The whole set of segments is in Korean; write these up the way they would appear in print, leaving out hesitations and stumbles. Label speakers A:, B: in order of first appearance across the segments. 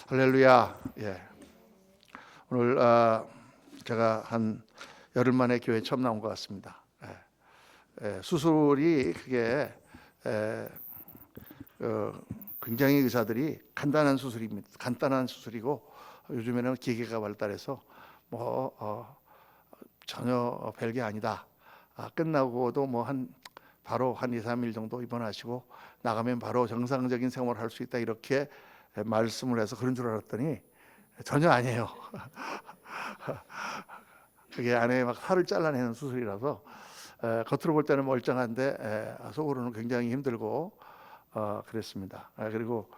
A: 할렐루야. 예. 오늘 제가 한 열흘 만에 교회 처음 나온 것 같습니다. 수술이 그게 굉장히 의사들이 간단한 수술입니다. 간단한 수술이고 요즘에는 기계가 발달해서 전혀 별게 아니다. 끝나고도 바로 한 2, 3일 정도 입원하시고 나가면 바로 정상적인 생활을 할 수 있다 이렇게 말씀을 해서 그런 줄 알았더니 전혀 아니에요. 그게 안에 막 살을 잘라내는 수술이라서 겉으로 볼 때는 멀쩡한데 속으로는 굉장히 힘들고 그랬습니다. 그리고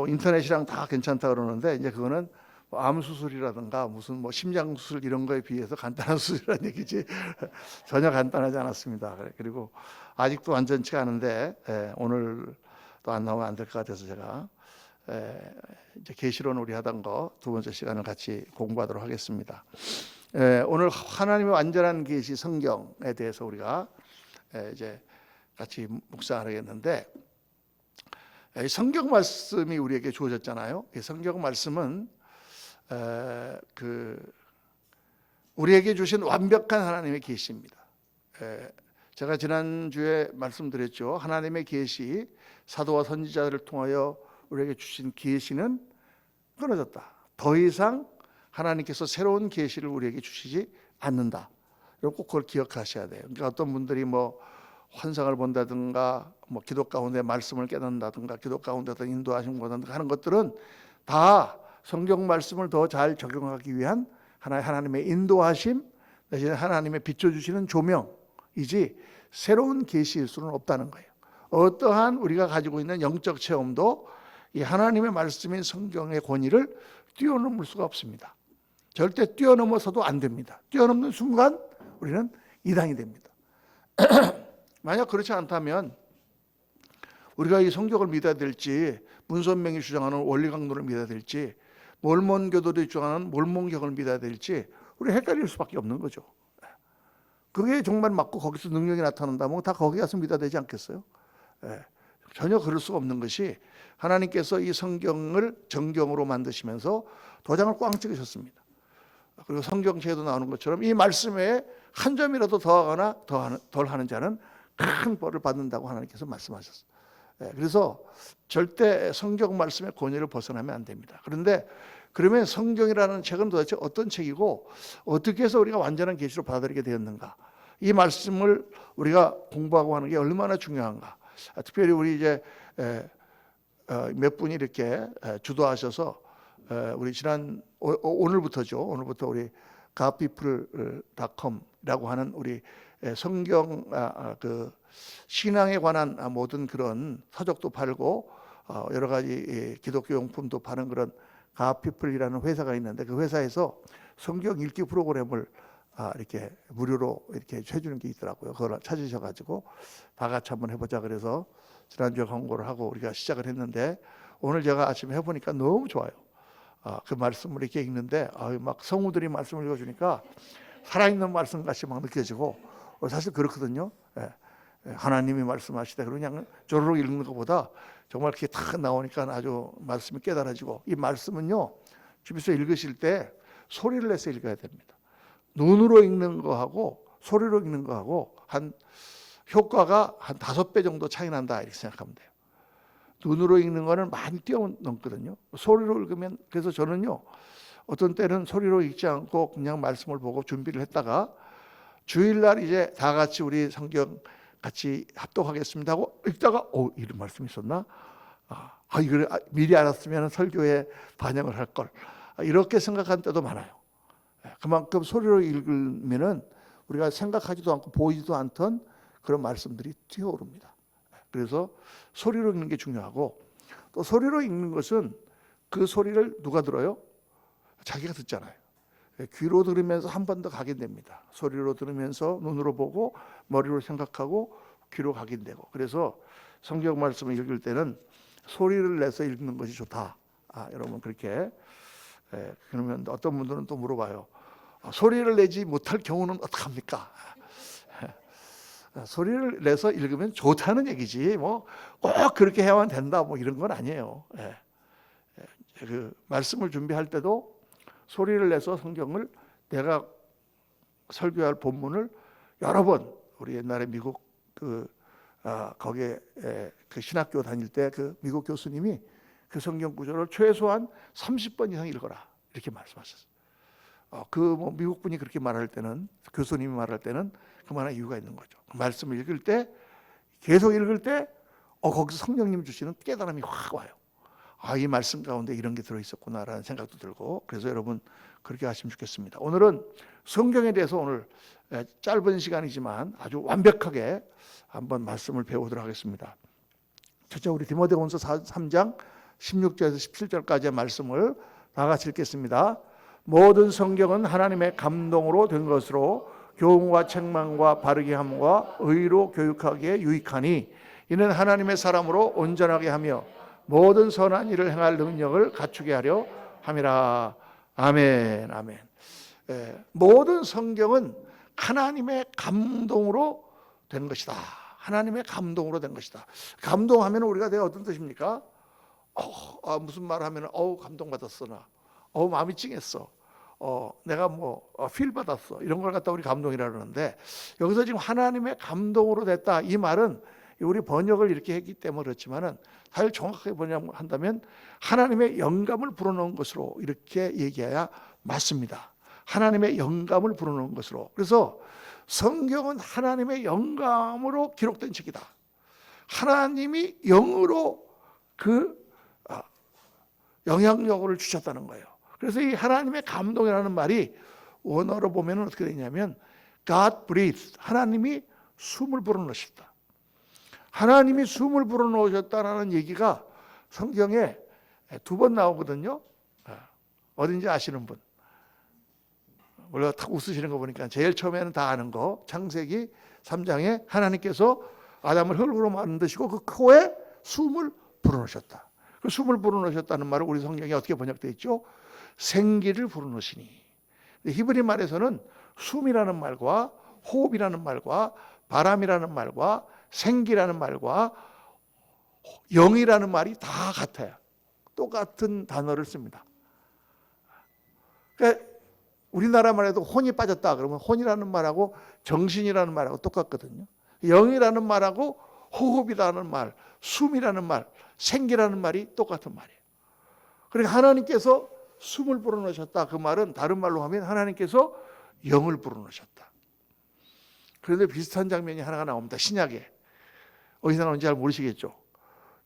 A: 인터넷이랑 다 괜찮다 그러는데 이제 그거는 암 수술이라든가 무슨 심장 수술 이런 거에 비해서 간단한 수술이라는 얘기지 전혀 간단하지 않았습니다. 그리고 아직도 완전치가 않은데 오늘 또 안 나오면 안 될 것 같아서 제가 이제 계시론 우리 하던 거 두 번째 시간을 같이 공부하도록 하겠습니다. 오늘 하나님의 완전한 계시 성경에 대해서 우리가 이제 같이 묵상하겠는데, 성경 말씀이 우리에게 주어졌잖아요. 이 성경 말씀은 우리에게 주신 완벽한 하나님의 계시입니다. 제가 지난주에 말씀드렸죠. 하나님의 계시, 사도와 선지자들을 통하여 우리에게 주신 계시는 끊어졌다. 더 이상 하나님께서 새로운 계시를 우리에게 주시지 않는다. 꼭 그걸 기억하셔야 돼요. 그러니까 어떤 분들이 환상을 본다든가 기도 가운데 말씀을 깨닫는다든가 기도 가운데 어떤 인도하심 본다든가 하는 것들은 다 성경 말씀을 더 잘 적용하기 위한 하나님의 인도하심 대신에 하나님의 비춰주시는 조명이지 새로운 계시일 수는 없다는 거예요. 어떠한 우리가 가지고 있는 영적 체험도 이 하나님의 말씀인 성경의 권위를 뛰어넘을 수가 없습니다. 절대 뛰어넘어서도 안 됩니다. 뛰어넘는 순간 우리는 이단이 됩니다. 만약 그렇지 않다면 우리가 이 성경을 믿어야 될지, 문선명이 주장하는 원리강론을 믿어야 될지, 몰몬교도들이 주장하는 몰몬경을 믿어야 될지 우리 헷갈릴 수밖에 없는 거죠. 그게 정말 맞고 거기서 능력이 나타난다면 다 거기 가서 믿어야 되지 않겠어요? 전혀 그럴 수가 없는 것이 하나님께서 이 성경을 정경으로 만드시면서 도장을 꽝 찍으셨습니다. 그리고 성경책에도 나오는 것처럼 이 말씀에 한 점이라도 더하거나 덜 하는 자는 큰 벌을 받는다고 하나님께서 말씀하셨어요. 그래서 절대 성경 말씀의 권위를 벗어나면 안 됩니다. 그런데 그러면 성경이라는 책은 도대체 어떤 책이고 어떻게 해서 우리가 완전한 계시로 받아들이게 되었는가? 이 말씀을 우리가 공부하고 하는 게 얼마나 중요한가? 특별히 우리 이제 몇 분이 이렇게 주도하셔서 우리 오늘부터죠. 오늘부터 우리 godpeople.com이라고 하는 우리 성경 신앙에 관한 모든 그런 서적도 팔고 여러 가지 기독교 용품도 파는 그런 godpeople이라는 회사가 있는데 그 회사에서 성경 읽기 프로그램을 이렇게 무료로 이렇게 해주는 게 있더라고요. 그걸 찾으셔가지고 다 같이 한번 해보자 그래서 지난주에 광고를 하고 우리가 시작을 했는데 오늘 제가 아침에 해보니까 너무 좋아요. 그 말씀을 이렇게 읽는데 막 성우들이 말씀을 읽어주니까 살아있는 말씀 같이 막 느껴지고 사실 그렇거든요. 하나님이 말씀하시다 그냥 조르륵 읽는 것보다 정말 이렇게 탁 나오니까 아주 말씀이 깨달아지고 이 말씀은요 집에서 읽으실 때 소리를 내서 읽어야 됩니다. 눈으로 읽는 거하고 소리로 읽는 거하고 효과가 한 5배 정도 차이 난다 이렇게 생각하면 돼요. 눈으로 읽는 거는 많이 뛰어넘거든요. 소리로 읽으면 그래서 저는요 어떤 때는 소리로 읽지 않고 그냥 말씀을 보고 준비를 했다가 주일날 이제 다 같이 우리 성경 같이 합독하겠습니다 하고 읽다가 이런 말씀이 있었나? 이걸 미리 알았으면 설교에 반영을 할 걸. 이렇게 생각한 때도 많아요. 그만큼 소리로 읽으면은 우리가 생각하지도 않고 보이지도 않던 그런 말씀들이 튀어오릅니다. 그래서 소리로 읽는 게 중요하고 또 소리로 읽는 것은 그 소리를 누가 들어요? 자기가 듣잖아요. 귀로 들으면서 한 번 더 각인됩니다. 소리로 들으면서 눈으로 보고 머리로 생각하고 귀로 각인되고 그래서 성경 말씀을 읽을 때는 소리를 내서 읽는 것이 좋다. 여러분 그렇게 그러면 어떤 분들은 또 물어봐요. 소리를 내지 못할 경우는 어떡합니까? 소리를 내서 읽으면 좋다는 얘기지 꼭 그렇게 해야만 된다 이런 건 아니에요. 그 말씀을 준비할 때도 소리를 내서 성경을 내가 설교할 본문을 여러 번 우리 옛날에 미국 거기에 그 신학교 다닐 때 그 미국 교수님이 그 성경 구절을 최소한 30번 이상 읽어라 이렇게 말씀하셨어요. 뭐 미국 분이 그렇게 말할 때는 교수님이 말할 때는 그만한 이유가 있는 거죠. 말씀을 읽을 때 계속 읽을 때 거기서 성령님 주시는 깨달음이 확 와요. 이 말씀 가운데 이런 게 들어있었구나라는 생각도 들고 그래서 여러분 그렇게 하시면 좋겠습니다. 오늘은 성경에 대해서 오늘 짧은 시간이지만 아주 완벽하게 한번 말씀을 배우도록 하겠습니다. 첫째 우리 디모데후서 3장 16절에서 17절까지의 말씀을 다 같이 읽겠습니다. 모든 성경은 하나님의 감동으로 된 것으로 교훈과 책망과 바르게 함과 의로 교육하기에 유익하니 이는 하나님의 사람으로 온전하게 하며 모든 선한 일을 행할 능력을 갖추게 하려 함이라. 아멘. 아멘. 모든 성경은 하나님의 감동으로 된 것이다. 하나님의 감동으로 된 것이다. 감동하면 우리가 내가 어떤 뜻입니까? 무슨 말 하면 감동받았어 나. 마음이 찡했어. 내가 필 받았어. 이런 걸 갖다 우리 감동이라 그러는데 여기서 지금 하나님의 감동으로 됐다. 이 말은 우리 번역을 이렇게 했기 때문에 그렇지만은 사실 정확하게 번역한다면 하나님의 영감을 불어넣은 것으로 이렇게 얘기해야 맞습니다. 하나님의 영감을 불어넣은 것으로. 그래서 성경은 하나님의 영감으로 기록된 책이다. 하나님이 영으로 그 영향력을 주셨다는 거예요. 그래서 이 하나님의 감동이라는 말이 원어로 보면 어떻게 되냐면 God breathed. 하나님이 숨을 불어넣으셨다. 하나님이 숨을 불어넣으셨다는 얘기가 성경에 2번 나오거든요. 어딘지 아시는 분? 원래 탁 웃으시는 거 보니까 제일 처음에는 다 아는 거. 창세기 3장에 하나님께서 아담을 흙으로 만드시고 그 코에 숨을 불어넣으셨다. 그 숨을 불어넣으셨다는 말을 우리 성경에 어떻게 번역되어 있죠? 생기를 불어넣으시니. 히브리 말에서는 숨이라는 말과 호흡이라는 말과 바람이라는 말과 생기라는 말과 영이라는 말이 다 같아요. 똑같은 단어를 씁니다. 그러니까 우리나라 말에도 혼이 빠졌다 그러면 혼이라는 말하고 정신이라는 말하고 똑같거든요. 영이라는 말하고 호흡이라는 말, 숨이라는 말, 생기라는 말이 똑같은 말이에요. 그러니까 하나님께서 숨을 불어넣으셨다. 그 말은 다른 말로 하면 하나님께서 영을 불어넣으셨다. 그런데 비슷한 장면이 하나가 나옵니다. 신약에. 어디서 나오는지 잘 모르시겠죠.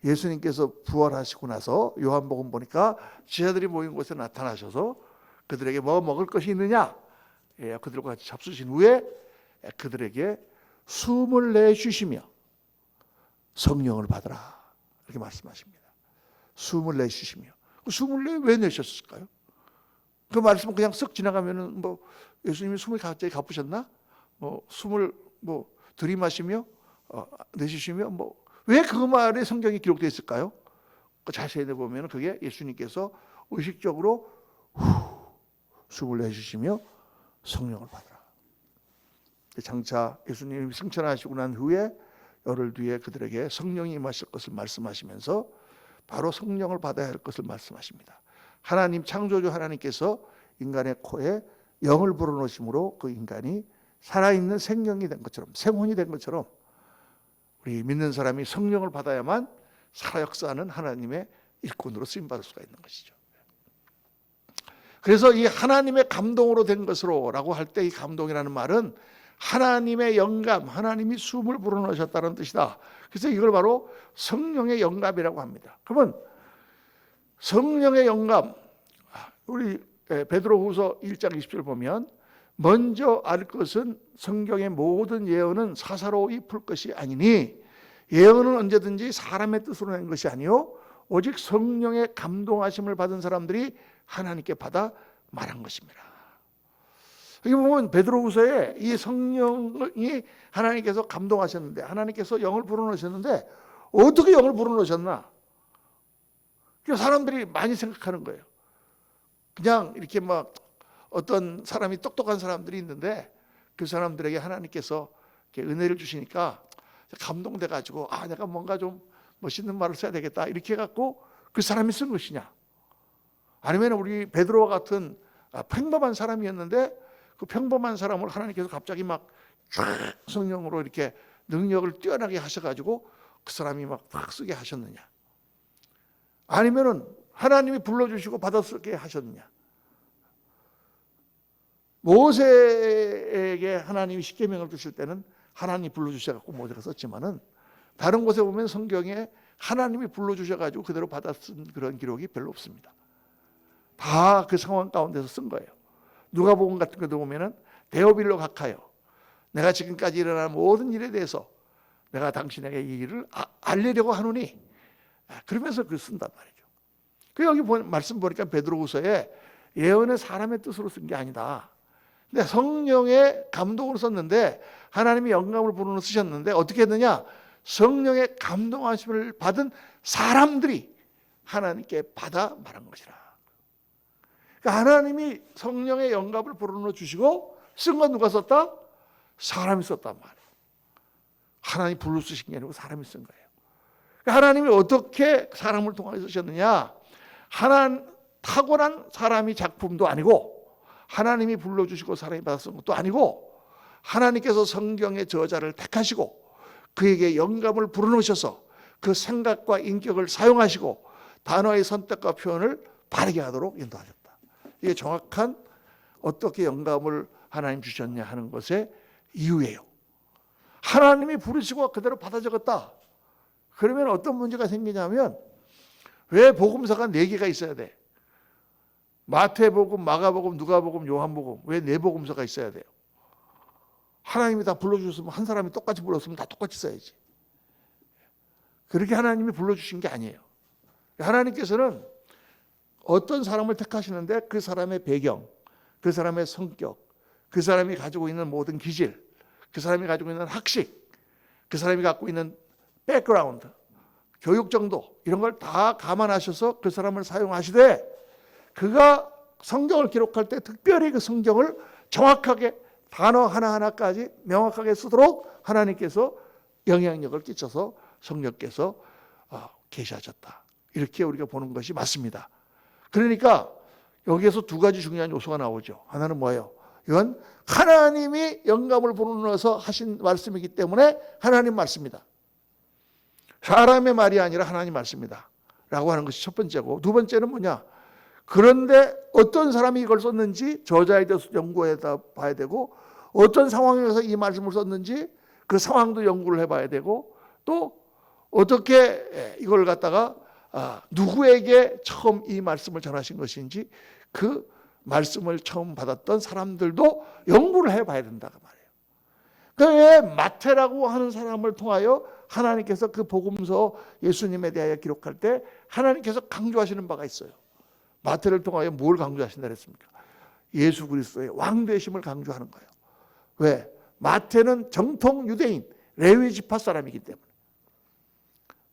A: 예수님께서 부활하시고 나서 요한복음 보니까 제자들이 모인 곳에 나타나셔서 그들에게 뭐 먹을 것이 있느냐? 그들과 같이 잡수신 후에 그들에게 숨을 내쉬시며 성령을 받으라. 이렇게 말씀하십니다. 숨을 내쉬시며. 숨을 왜 내셨을까요? 그 말씀은 그냥 쓱 지나가면은 예수님이 숨을 갑자기 가쁘셨나? 숨을 들이마시며 내쉬시며 왜 그 말에 성경이 기록되어 있을까요? 자세히 보면 그게 예수님께서 의식적으로 숨을 내쉬시며 성령을 받으라. 장차 예수님이 승천하시고 난 후에 열흘 뒤에 그들에게 성령이 임하실 것을 말씀하시면서 바로 성령을 받아야 할 것을 말씀하십니다. 하나님 창조주 하나님께서 인간의 코에 영을 불어넣으심으로 그 인간이 살아있는 생명이 된 것처럼 생혼이 된 것처럼 우리 믿는 사람이 성령을 받아야만 살아 역사하는 하나님의 일꾼으로 쓰임받을 수가 있는 것이죠. 그래서 이 하나님의 감동으로 된 것으로 라고 할 때 이 감동이라는 말은 하나님의 영감, 하나님이 숨을 불어넣으셨다는 뜻이다. 그래서 이걸 바로 성령의 영감이라고 합니다. 그러면 성령의 영감, 우리 베드로후서 1장 20절 보면 먼저 알 것은 성경의 모든 예언은 사사로이 풀 것이 아니니 예언은 언제든지 사람의 뜻으로 낸 것이 아니요 오직 성령의 감동하심을 받은 사람들이 하나님께 받아 말한 것입니다. 여기 보면 베드로후서에 이 성령이 하나님께서 감동하셨는데 하나님께서 영을 불어넣으셨는데 어떻게 영을 불어넣으셨나? 사람들이 많이 생각하는 거예요. 그냥 이렇게 어떤 사람이 똑똑한 사람들이 있는데 그 사람들에게 하나님께서 이렇게 은혜를 주시니까 감동돼 가지고 내가 뭔가 좀 멋있는 말을 써야 되겠다 이렇게 해갖고 그 사람이 쓴 것이냐? 아니면 우리 베드로와 같은 평범한 사람이었는데 그 평범한 사람을 하나님께서 갑자기 막 성령으로 이렇게 능력을 뛰어나게 하셔가지고 그 사람이 막 쓰게 하셨느냐? 아니면은 하나님이 불러주시고 받아쓰게 하셨느냐? 모세에게 하나님이 십계명을 주실 때는 하나님이 불러주셔갖고 모세가 썼지만은 다른 곳에 보면 성경에 하나님이 불러주셔가지고 그대로 받아 쓴 그런 기록이 별로 없습니다. 다 그 상황 가운데서 쓴 거예요. 누가복음 같은 것도 보면은 데오빌로 각하여 내가 지금까지 일어난 모든 일에 대해서 내가 당신에게 이 일을 알리려고 하노니 그러면서 그 쓴단 말이죠. 그 여기 말씀 보니까 베드로후서에 예언은 사람의 뜻으로 쓴 게 아니다. 근데 성령의 감동으로 썼는데 하나님이 영감을 부르는 쓰셨는데 어떻게 했느냐? 성령의 감동하심을 받은 사람들이 하나님께 받아 말한 것이라. 그러니까 하나님이 성령의 영감을 불어넣어 주시고 쓴 건 누가 썼다? 사람이 썼단 말이에요. 하나님이 불러 쓰신 게 아니고 사람이 쓴 거예요. 그러니까 하나님이 어떻게 사람을 통하여 쓰셨느냐? 타고난 사람이 작품도 아니고 하나님이 불러주시고 사람이 받아 쓴 것도 아니고 하나님께서 성경의 저자를 택하시고 그에게 영감을 불어넣으셔서 그 생각과 인격을 사용하시고 단어의 선택과 표현을 바르게 하도록 인도하셨다. 이게 정확한 어떻게 영감을 하나님 주셨냐 하는 것의 이유예요. 하나님이 부르시고 그대로 받아 적었다. 그러면 어떤 문제가 생기냐면 왜 복음서가 4개가 있어야 돼? 마태복음, 마가복음, 누가복음, 요한복음 왜 4복음서가 있어야 돼요? 하나님이 다 불러주셨으면 한 사람이 똑같이 불렀으면 다 똑같이 써야지. 그렇게 하나님이 불러주신 게 아니에요. 하나님께서는 어떤 사람을 택하시는데 그 사람의 배경, 그 사람의 성격, 그 사람이 가지고 있는 모든 기질, 그 사람이 가지고 있는 학식, 그 사람이 갖고 있는 백그라운드, 교육 정도 이런 걸 다 감안하셔서 그 사람을 사용하시되 그가 성경을 기록할 때 특별히 그 성경을 정확하게 단어 하나하나까지 명확하게 쓰도록 하나님께서 영향력을 끼쳐서 성령께서 계시하셨다. 이렇게 우리가 보는 것이 맞습니다. 그러니까 여기에서 2가지 중요한 요소가 나오죠. 하나는 뭐예요? 이건 하나님이 영감을 불어넣어서 하신 말씀이기 때문에 하나님 말씀이다. 사람의 말이 아니라 하나님 말씀이다 라고 하는 것이 첫 번째고, 2번째는 뭐냐? 그런데 어떤 사람이 이걸 썼는지 저자에 대해서 연구해 봐야 되고, 어떤 상황에서 이 말씀을 썼는지 그 상황도 연구를 해봐야 되고, 또 어떻게 이걸 갖다가 누구에게 처음 이 말씀을 전하신 것인지 그 말씀을 처음 받았던 사람들도 연구를 해봐야 된다고 말이에요. 그러니까 마태라고 하는 사람을 통하여 하나님께서 그 복음서 예수님에 대하여 기록할 때 하나님께서 강조하시는 바가 있어요. 마태를 통하여 뭘 강조하신다 그랬습니까? 예수 그리스도의 왕되심을 강조하는 거예요. 왜? 마태는 정통 유대인, 레위 지파 사람이기 때문에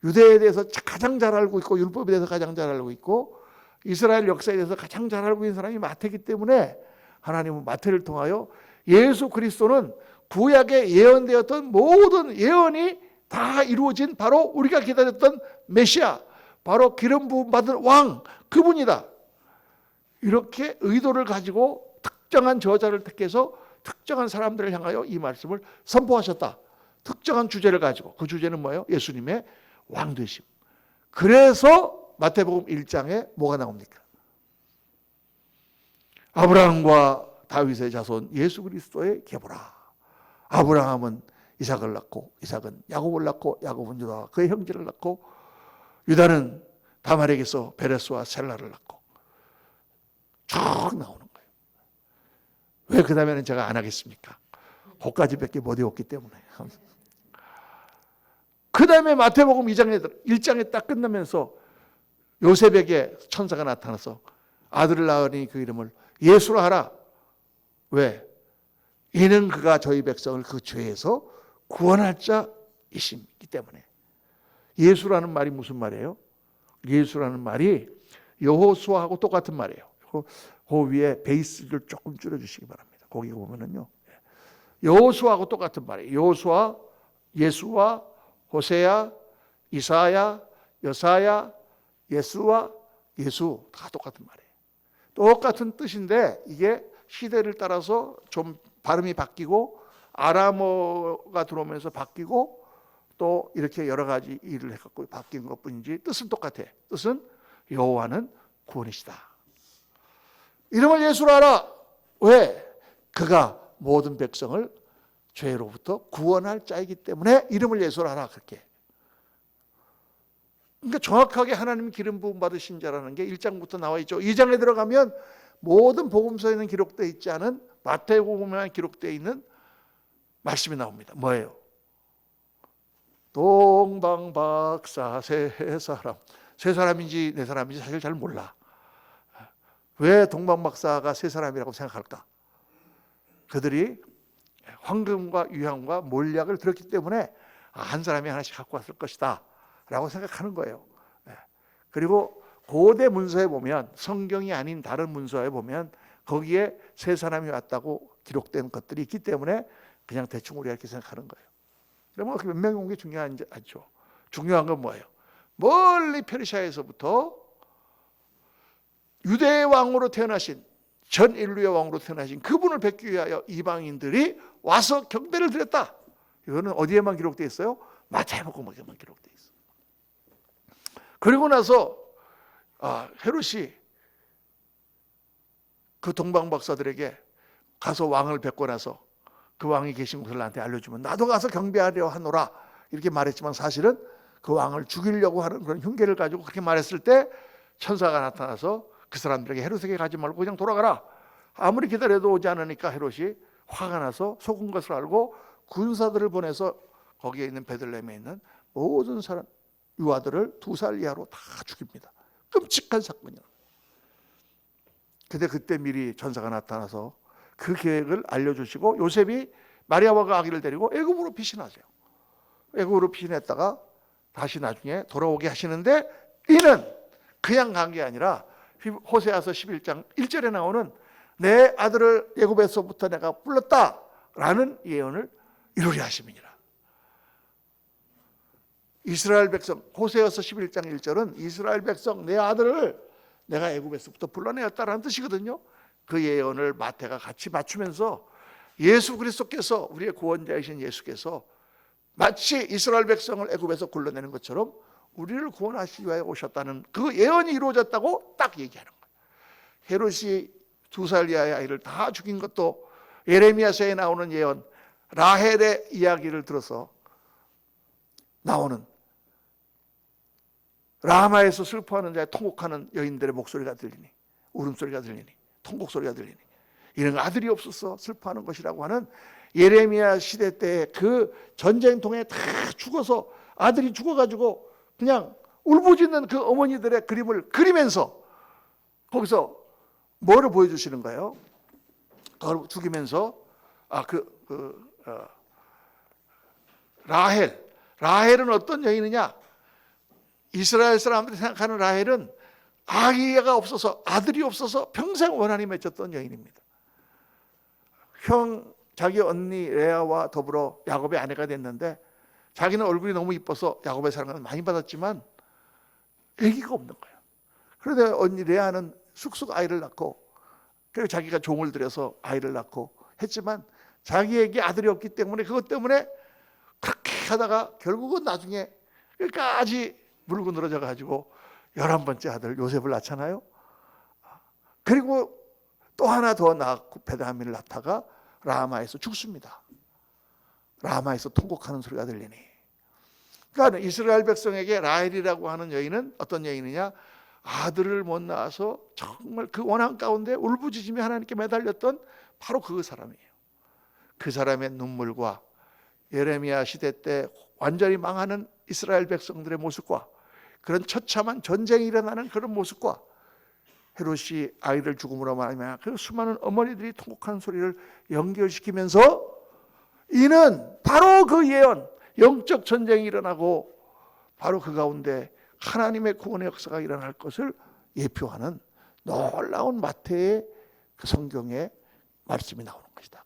A: 유대에 대해서 가장 잘 알고 있고 율법에 대해서 가장 잘 알고 있고 이스라엘 역사에 대해서 가장 잘 알고 있는 사람이 마태이기 때문에 하나님은 마태를 통하여 예수 그리스도는 구약에 예언되었던 모든 예언이 다 이루어진 바로 우리가 기다렸던 메시아, 바로 기름 부음 받은 왕, 그분이다. 이렇게 의도를 가지고 특정한 저자를 택해서 특정한 사람들을 향하여 이 말씀을 선포하셨다. 특정한 주제를 가지고, 그 주제는 뭐예요? 예수님의 왕되심. 그래서 마태복음 1장에 뭐가 나옵니까? 아브라함과 다윗의 자손 예수 그리스도의 계보라. 아브라함은 이삭을 낳고 이삭은 야곱을 낳고 야곱은 유다와 그의 형제를 낳고 유다는 다말에게서 베레스와 셀라를 낳고 쭉 나오는 거예요. 왜 그 다음에는 제가 안 하겠습니까? 그까지밖에 못 외웠기 때문에. 그 다음에 마태복음 1장에 딱 끝나면서 요셉에게 천사가 나타나서 아들을 낳으니 그 이름을 예수라 하라. 왜? 이는 그가 저희 백성을 그 죄에서 구원할 자이시기 때문에. 예수라는 말이 무슨 말이에요? 예수라는 말이 여호수아하고 똑같은 말이에요. 그 위에 베이스를 조금 줄여주시기 바랍니다. 거기 보면은요, 여호수아하고 똑같은 말이에요. 여호수아, 예수와 호세야, 이사야, 여사야, 예수와 예수 다 똑같은 말이에요. 똑같은 뜻인데 이게 시대를 따라서 좀 발음이 바뀌고 아람어가 들어오면서 바뀌고 또 이렇게 여러 가지 일을 해갖고 바뀐 것뿐이지 뜻은 똑같아. 뜻은 여호와는 구원이시다. 이름을 예수로 하라. 왜? 그가 모든 백성을 죄로부터 구원할 자이기 때문에 이름을 예수로 하라. 그렇게. 그러니까 정확하게 하나님 기름 부음 받으신 자라는 게 1장부터 나와 있죠. 2장에 들어가면 모든 복음서에는 기록되어 있지 않은 마태복음에만 기록되어 있는 말씀이 나옵니다. 뭐예요? 동방박사 세 사람. 세 사람인지 네 사람인지 사실 잘 몰라. 왜 동방박사가 세 사람이라고 생각할까? 그들이 황금과 유향과 몰약을 들었기 때문에 한 사람이 하나씩 갖고 왔을 것이다 라고 생각하는 거예요. 그리고 고대 문서에 보면, 성경이 아닌 다른 문서에 보면 거기에 세 사람이 왔다고 기록된 것들이 있기 때문에 그냥 대충 우리가 이렇게 생각하는 거예요. 그러면 몇 명이 온 게 중요하지 않죠. 중요한 건 뭐예요? 멀리 페르시아에서부터 유대의 왕으로 태어나신, 전 인류의 왕으로 태어나신 그분을 뵙기 위하여 이방인들이 와서 경배를 드렸다. 이거는 어디에만 기록되어 있어요? 마태복음에만 기록되어 있어요. 그리고 나서 헤롯이 그 동방박사들에게 가서 왕을 뵙고 나서 그 왕이 계신 곳을 나한테 알려주면 나도 가서 경배하려 하노라 이렇게 말했지만 사실은 그 왕을 죽이려고 하는 그런 흉계를 가지고 그렇게 말했을 때 천사가 나타나서 그 사람들에게 헤롯에게 가지 말고 그냥 돌아가라. 아무리 기다려도 오지 않으니까 헤롯이 화가 나서 속은 것을 알고 군사들을 보내서 거기에 있는 베들레헴에 있는 모든 사람 유아들을 2살 이하로 다 죽입니다. 끔찍한 사건이에요. 근데 그때 미리 천사가 나타나서 그 계획을 알려주시고 요셉이 마리아와 아기를 데리고 애굽으로 피신하세요. 애굽으로 피신했다가 다시 나중에 돌아오게 하시는데 이는 그냥 간 게 아니라 호세아서 11장 1절에 나오는 내 아들을 애굽에서부터 내가 불렀다라는 예언을 이루려 하심이니라. 이스라엘 백성, 호세아서 11장 1절은 이스라엘 백성 내 아들을 내가 애굽에서부터 불러내었다라는 뜻이거든요. 그 예언을 마태가 같이 맞추면서 예수 그리스도께서, 우리의 구원자이신 예수께서 마치 이스라엘 백성을 애굽에서 굴러내는 것처럼 우리를 구원하시기 위하여 오셨다는 그 예언이 이루어졌다고 딱 얘기하는 거예요. 헤롯이 2살 이하의 아이를 다 죽인 것도 예레미야서에 나오는 예언, 라헬의 이야기를 들어서 나오는, 라마에서 슬퍼하는 자의 통곡하는 여인들의 목소리가 들리니, 울음소리가 들리니, 통곡소리가 들리니, 이런 아들이 없어서 슬퍼하는 것이라고 하는 예레미야 시대 때 그 전쟁통에 다 죽어서 아들이 죽어가지고 그냥 울부짖는 그 어머니들의 그림을 그리면서 거기서 뭐를 보여주시는 거예요? 그걸 죽이면서 라헬은 어떤 여인이냐? 이스라엘 사람들이 생각하는 라헬은 아기가 없어서, 아들이 없어서 평생 원한이 맺혔던 여인입니다. 자기 언니 레아와 더불어 야곱의 아내가 됐는데 자기는 얼굴이 너무 이뻐서 야곱의 사랑을 많이 받았지만 아기가 없는 거예요. 그런데 언니 레아는 쑥쑥 아이를 낳고, 그리고 자기가 종을 들여서 아이를 낳고 했지만 자기에게 아들이 없기 때문에 그것 때문에 그렇게 하다가 결국은 나중에 끝까지 물고 늘어져 가지고 11번째 아들 요셉을 낳잖아요. 그리고 또 하나 더 낳고 베냐민을 낳다가 라마에서 죽습니다. 라마에서 통곡하는 소리가 들리니. 그러니까 이스라엘 백성에게 라헬이라고 하는 여인은 어떤 여인이냐? 아들을 못 낳아서 정말 그 원한 가운데 울부짖으며 하나님께 매달렸던 바로 그 사람이에요. 그 사람의 눈물과 예레미야 시대 때 완전히 망하는 이스라엘 백성들의 모습과 그런 처참한 전쟁이 일어나는 그런 모습과 헤롯이 아이를 죽음으로 말하며 그 수많은 어머니들이 통곡하는 소리를 연결시키면서 이는 바로 그 예언, 영적 전쟁이 일어나고 바로 그 가운데 하나님의 구원의 역사가 일어날 것을 예표하는 놀라운 마태의 그 성경의 말씀이 나오는 것이다.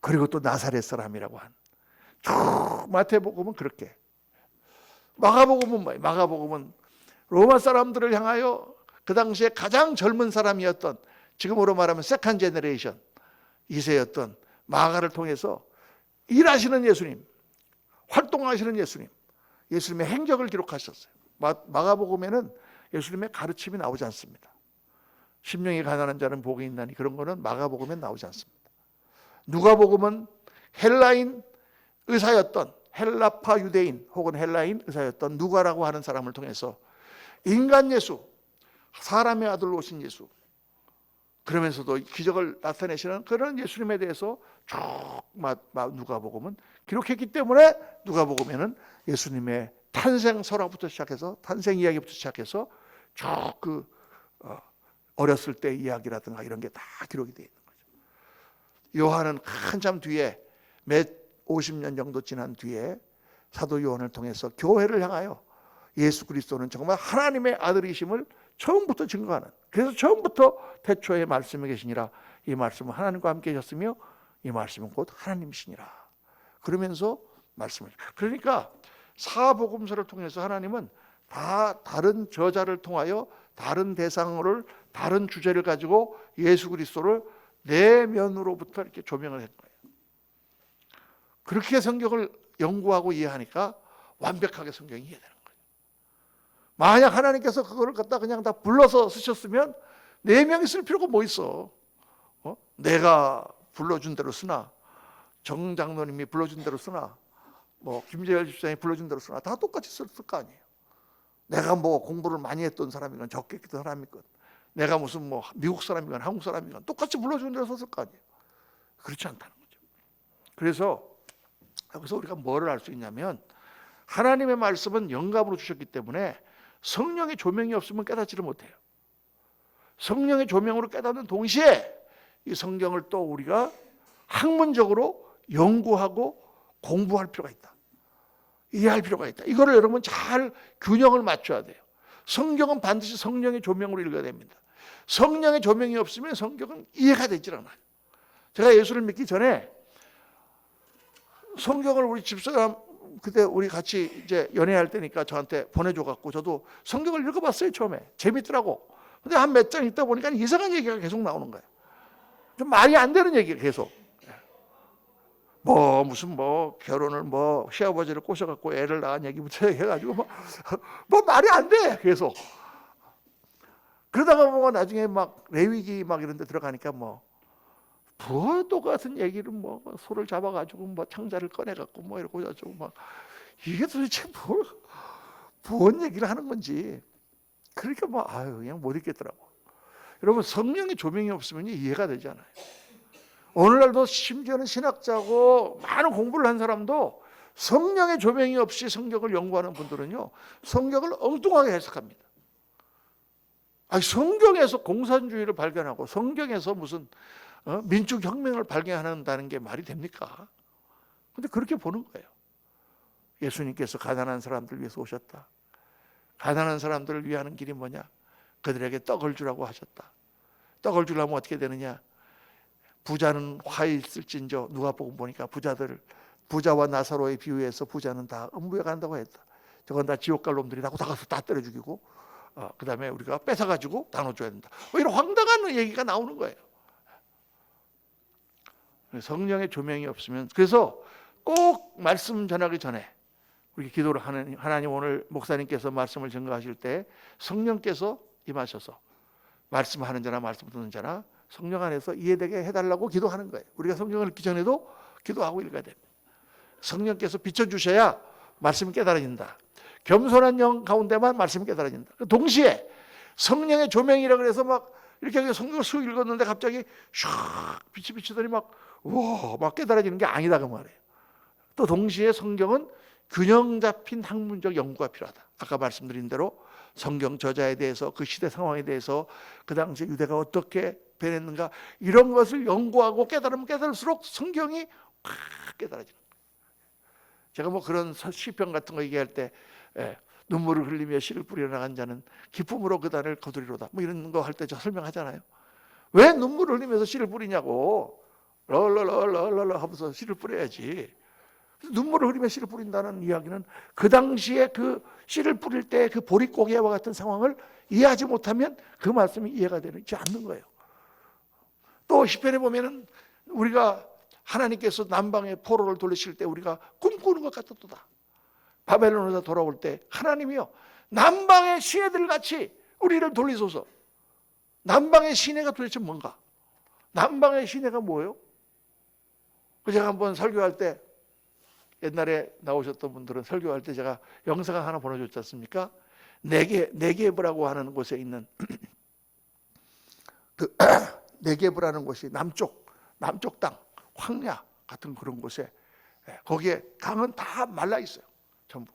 A: 그리고 또 나사렛 사람이라고 한 마태복음은 그렇게, 마가복음은 뭐예요? 마가복음은 로마 사람들을 향하여 그 당시에 가장 젊은 사람이었던, 지금으로 말하면 세컨 제너레이션 2세였던 마가를 통해서 일하시는 예수님, 활동하시는 예수님, 예수님의 행적을 기록하셨어요. 마가복음에는 예수님의 가르침이 나오지 않습니다. 심령이 가난한 자는 복이 있나니, 그런 거는 마가복음엔 나오지 않습니다. 누가복음은 헬라인 의사였던, 헬라파 유대인 혹은 헬라인 의사였던 누가라고 하는 사람을 통해서 인간 예수, 사람의 아들로 오신 예수, 그러면서도 기적을 나타내시는 그런 예수님에 대해서 쭉 누가복음은 기록했기 때문에, 누가복음에는 예수님의 탄생 설화부터 시작해서 탄생 이야기부터 시작해서 쭉 어렸을 때 이야기라든가 이런 게 다 기록이 되어 있는 거죠. 요한은 한참 뒤에, 몇 50년 정도 지난 뒤에 사도 요한을 통해서 교회를 향하여 예수 그리스도는 정말 하나님의 아들이심을 처음부터 증거하는, 그래서 처음부터 태초에 말씀에 계시니라, 이 말씀은 하나님과 함께 계셨으며 이 말씀은 곧 하나님이시니라, 그러면서 말씀을, 그러니까 사복음서를 통해서 하나님은 다 다른 저자를 통하여 다른 대상을, 다른 주제를 가지고 예수 그리스도를 내면으로부터 이렇게 조명을 했던 거예요. 그렇게 성경을 연구하고 이해하니까 완벽하게 성경이 이해되는 거예요. 만약 하나님께서 그거를 갖다 그냥 다 불러서 쓰셨으면 4명이 쓸 필요가 뭐 있어? 내가 불러준 대로 쓰나, 정 장로님이 불러준 대로 쓰나, 뭐 김재열 집사님이 불러준 대로 쓰나, 다 똑같이 쓸 거 아니에요. 내가 뭐 공부를 많이 했던 사람이건 적게 했던 사람이건, 내가 무슨 뭐 미국 사람이건 한국 사람이건 똑같이 불러준 대로 썼을 거 아니에요. 그렇지 않다는 거죠. 그래서 여기서 우리가 뭐를 알 수 있냐면, 하나님의 말씀은 영감으로 주셨기 때문에 성령의 조명이 없으면 깨닫지를 못해요. 성령의 조명으로 깨닫는 동시에 이 성경을 또 우리가 학문적으로 연구하고 공부할 필요가 있다. 이해할 필요가 있다. 이거를 여러분 잘 균형을 맞춰야 돼요. 성경은 반드시 성령의 조명으로 읽어야 됩니다. 성령의 조명이 없으면 성경은 이해가 되질 않아요. 제가 예수를 믿기 전에 성경을 우리 집사람, 그때 우리 같이 이제 연애할 때니까 저한테 보내줘갖고 저도 성경을 읽어봤어요. 처음에 재밌더라고. 근데 한 몇 장 읽다 보니까 이상한 얘기가 계속 나오는 거예요. 좀 말이 안 되는 얘기가 계속. 뭐 무슨 뭐 결혼을 뭐 시아버지를 꼬셔갖고 애를 낳은 얘기부터 해가지고 뭐 말이 안 돼 계속. 그러다가 뭐 나중에 막 레위기 막 이런 데 들어가니까 뭐 똑같은 얘기를 뭐 소를 잡아가지고 뭐 창자를 꺼내갖고 뭐 이러고 저쩌고 막, 이게 도대체 뭔 얘기를 하는 건지. 그러니까 뭐 그냥 못 읽겠더라고. 여러분, 성령의 조명이 없으면 이해가 되지 않아요. 오늘날도 심지어는 신학자고 많은 공부를 한 사람도 성령의 조명이 없이 성경을 연구하는 분들은요, 성경을 엉뚱하게 해석합니다. 성경에서 공산주의를 발견하고 성경에서 무슨 민주혁명을 발견한다는 게 말이 됩니까? 근데 그렇게 보는 거예요. 예수님께서 가난한 사람들을 위해서 오셨다. 가난한 사람들을 위하는 길이 뭐냐? 그들에게 떡을 주라고 하셨다. 떡을 주려면 어떻게 되느냐? 부자는 화에 있을진저, 누가복음 보니까 부자와 나사로의 비유에서 부자는 다 음부에 간다고 했다. 저건 다 지옥 갈 놈들이 다 가서 다 때려 죽이고, 그 다음에 우리가 뺏어가지고 나눠줘야 된다. 이런 황당한 얘기가 나오는 거예요. 성령의 조명이 없으면, 그래서 꼭 말씀 전하기 전에 우리 기도를 하는, 하나님 오늘 목사님께서 말씀을 증거하실 때 성령께서 임하셔서 말씀하는 자나 말씀 듣는 자나 성령 안에서 이해되게 해달라고 기도하는 거예요. 우리가 성경을 읽기 전에도 기도하고 읽어야 됩니다. 성령께서 비춰주셔야 말씀이 깨달아진다. 겸손한 영 가운데만 말씀이 깨달아진다. 동시에 성령의 조명이라 그래서 막 이렇게 성경을 쑥 읽었는데 갑자기 샥 빛이 비치더니 막 깨달아지는 게 아니다 그 말이에요. 또 동시에 성경은 균형 잡힌 학문적 연구가 필요하다. 아까 말씀드린 대로 성경 저자에 대해서, 그 시대 상황에 대해서, 그 당시 유대가 어떻게 변했는가, 이런 것을 연구하고 깨달으면 깨달을수록 성경이 확 깨달아지는 거예요. 제가 뭐 그런 시편 같은 거 얘기할 때 눈물을 흘리며 씨를 뿌리러 나간 자는 기쁨으로 그 단을 거두리로다, 뭐 이런 거 할 때 저 설명하잖아요. 왜 눈물을 흘리면서 씨를 뿌리냐고. 럴럴럴럴럴 하면서 씨를 뿌려야지. 눈물을 흘리며 씨를 뿌린다는 이야기는 그 당시에 그 씨를 뿌릴 때 그 보릿고개와 같은 상황을 이해하지 못하면 그 말씀이 이해가 되지 않는 거예요. 또 시편에 보면은 우리가 하나님께서 남방의 포로를 돌리실 때 우리가 꿈꾸는 것 같았도다. 바벨론에서 돌아올 때 하나님이요 남방의 시내들 같이 우리를 돌리소서. 남방의 시내가 도대체 뭔가? 남방의 시내가 뭐예요? 제가 한번 설교할 때 옛날에 나오셨던 분들은 설교할 때 제가 영상 하나 보내줬지 않습니까? 네게브라고 하는 곳에 있는 그 네게브라는 곳이 남쪽 땅 황야 같은 그런 곳에 거기에 강은 다 말라 있어요. 전부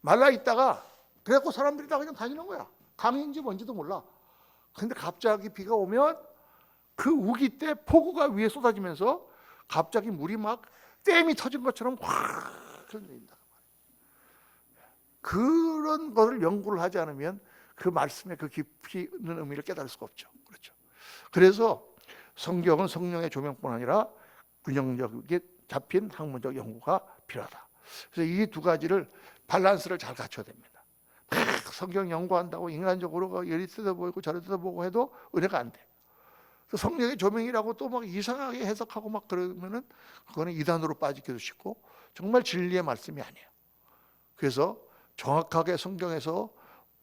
A: 말라 있다가 그래갖고 사람들이 다 그냥 다니는 거야. 강인지 뭔지도 몰라. 근데 갑자기 비가 오면 그 우기 때 폭우가 위에 쏟아지면서 갑자기 물이 막 댐이 터진 것처럼 확 흘러내린다. 그런 것을 연구를 하지 않으면 그 말씀의 그 깊이 있는 의미를 깨달을 수가 없죠. 그렇죠. 그래서 성경은 성령의 조명뿐 아니라 균형적이게 잡힌 학문적 연구가 필요하다. 그래서 이 두 가지를 밸런스를 잘 갖춰야 됩니다. 성경 연구한다고 인간적으로 이리 뜯어보고 저리 뜯어보고 해도 은혜가 안 돼. 성령의 조명이라고 또 막 이상하게 해석하고 막 그러면은 그거는 이단으로 빠지기도 쉽고 정말 진리의 말씀이 아니에요. 그래서 정확하게 성경에서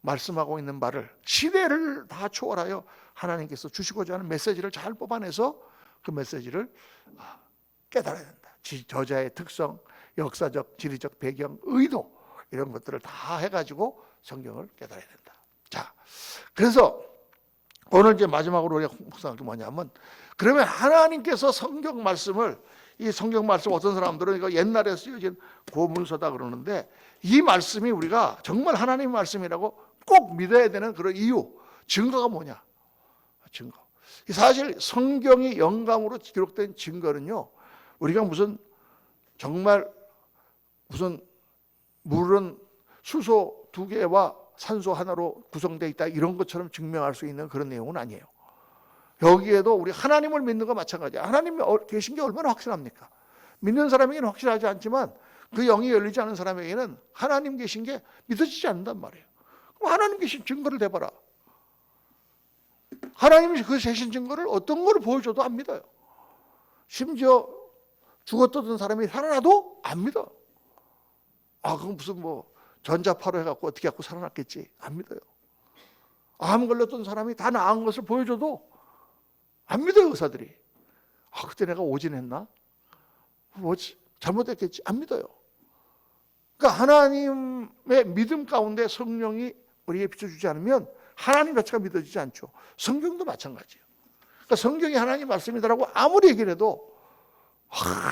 A: 말씀하고 있는 말을 시대를 다 초월하여 하나님께서 주시고자 하는 메시지를 잘 뽑아내서 그 메시지를 깨달아야 된다. 저자의 특성, 역사적, 지리적 배경, 의도 이런 것들을 다 해가지고 성경을 깨달아야 된다. 자, 그래서 오늘 이제 마지막으로 우리가 묵상할 게 뭐냐면 그러면 하나님께서 성경 말씀을 이 성경 말씀 어떤 사람들은 이거 옛날에 쓰여진 고문서다 그러는데 이 말씀이 우리가 정말 하나님의 말씀이라고 꼭 믿어야 되는 그런 이유, 증거가 뭐냐? 증거. 사실 성경이 영감으로 기록된 증거는요. 우리가 무슨 정말 무슨 물은 수소 2개와 산소 하나로 구성되어 있다 이런 것처럼 증명할 수 있는 그런 내용은 아니에요. 여기에도 우리 하나님을 믿는 거 마찬가지야. 하나님이 계신 게 얼마나 확실합니까? 믿는 사람에게는 확실하지 않지만 그 영이 열리지 않은 사람에게는 하나님 계신 게 믿어지지 않는단 말이에요. 그럼 하나님 계신 증거를 대봐라. 하나님이 그 계신 증거를 어떤 걸 보여줘도 안 믿어요. 심지어 죽었던 사람이 살아나도 안 믿어. 그건 무슨 뭐 전자파로 해갖고 어떻게 갖고 살아났겠지. 안 믿어요. 암 걸렸던 사람이 다 나은 것을 보여줘도 안 믿어요, 의사들이. 그때 내가 오진했나? 뭐지? 잘못했겠지? 안 믿어요. 그러니까 하나님의 믿음 가운데 성령이 우리에게 비춰주지 않으면 하나님 자체가 믿어지지 않죠. 성경도 마찬가지예요. 그러니까 성경이 하나님 말씀이다라고 아무리 얘기를 해도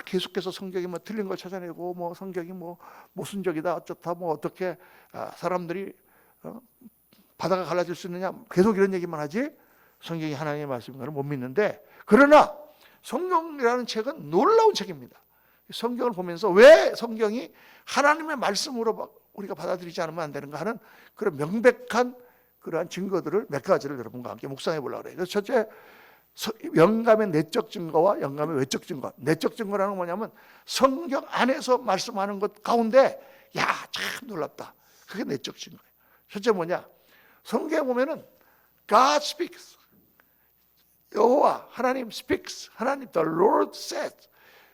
A: 계속해서 성경이 뭐 틀린 걸 찾아내고 뭐 성경이 뭐 모순적이다 어쩌다 뭐 어떻게 사람들이 바다가 갈라질 수 있느냐 계속 이런 얘기만 하지 성경이 하나님의 말씀인가를 못 믿는데 그러나 성경이라는 책은 놀라운 책입니다. 성경을 보면서 왜 성경이 하나님의 말씀으로 우리가 받아들이지 않으면 안 되는가 하는 그런 명백한 그러한 증거들을 몇 가지를 여러분과 함께 묵상해 보려고 그래요. 그래서 첫째 영감의 내적 증거와 영감의 외적 증거. 내적 증거라는 건 뭐냐면 성경 안에서 말씀하는 것 가운데 참 놀랍다. 그게 내적 증거예요. 첫째 뭐냐? 성경에 보면은 God speaks. 여호와 하나님 speaks. 하나님 the Lord said.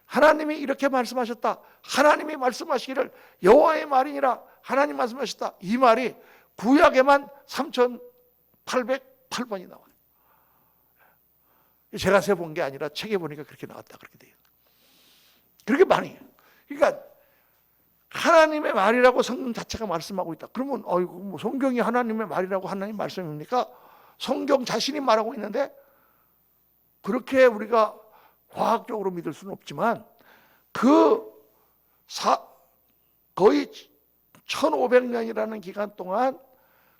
A: 하나님이 이렇게 말씀하셨다. 하나님이 말씀하시기를 여호와의 말이니라. 하나님 말씀하셨다. 이 말이 구약에만 3808번이 나와요. 제가 세본 게 아니라 책에 보니까 그렇게 나왔다 그렇게 돼요. 그렇게 많이. 그러니까 하나님의 말이라고 성경 자체가 말씀하고 있다. 그러면 뭐 성경이 하나님의 말이라고 하나님 말씀입니까? 성경 자신이 말하고 있는데 그렇게 우리가 과학적으로 믿을 수는 없지만 거의 1500년이라는 기간 동안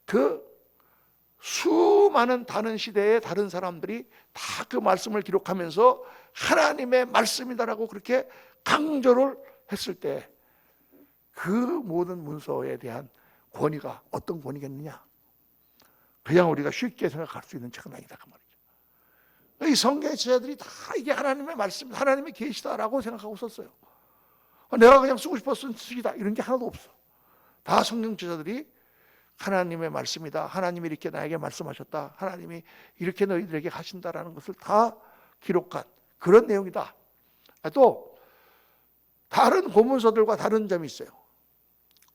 A: 그 수많은 다른 시대의 다른 사람들이 다 그 말씀을 기록하면서 하나님의 말씀이다라고 그렇게 강조를 했을 때 그 모든 문서에 대한 권위가 어떤 권위겠느냐? 그냥 우리가 쉽게 생각할 수 있는 책은 아니다 그 말이죠. 이 성경의 제자들이 다 이게 하나님의 말씀, 하나님의 계시다라고 생각하고 있었어요. 내가 그냥 쓰고 싶어서 쓴 책이다 이런 게 하나도 없어. 다 성경 저자들이 하나님의 말씀이다. 하나님이 이렇게 나에게 말씀하셨다. 하나님이 이렇게 너희들에게 하신다라는 것을 다 기록한 그런 내용이다. 또 다른 고문서들과 다른 점이 있어요.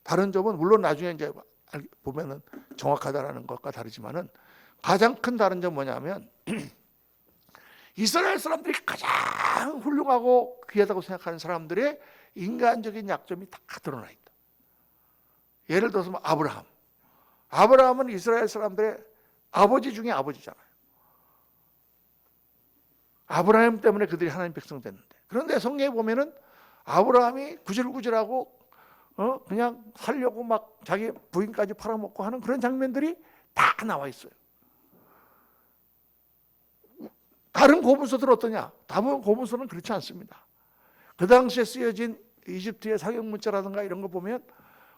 A: 다른 점은 물론 나중에 이제 보면은 정확하다라는 것과 다르지만은 가장 큰 다른 점 뭐냐면 이스라엘 사람들이 가장 훌륭하고 귀하다고 생각하는 사람들의 인간적인 약점이 다 드러나 있다. 예를 들어서 아브라함. 아브라함은 이스라엘 사람들의 아버지 중에 아버지잖아요. 아브라함 때문에 그들이 하나님 백성 됐는데, 그런데 성경에 보면은 아브라함이 구질구질하고 그냥 살려고 막 자기 부인까지 팔아먹고 하는 그런 장면들이 다 나와 있어요. 다른 고문서들 어떠냐? 다른 고문서는 그렇지 않습니다. 그 당시에 쓰여진 이집트의 사격 문자라든가 이런 거 보면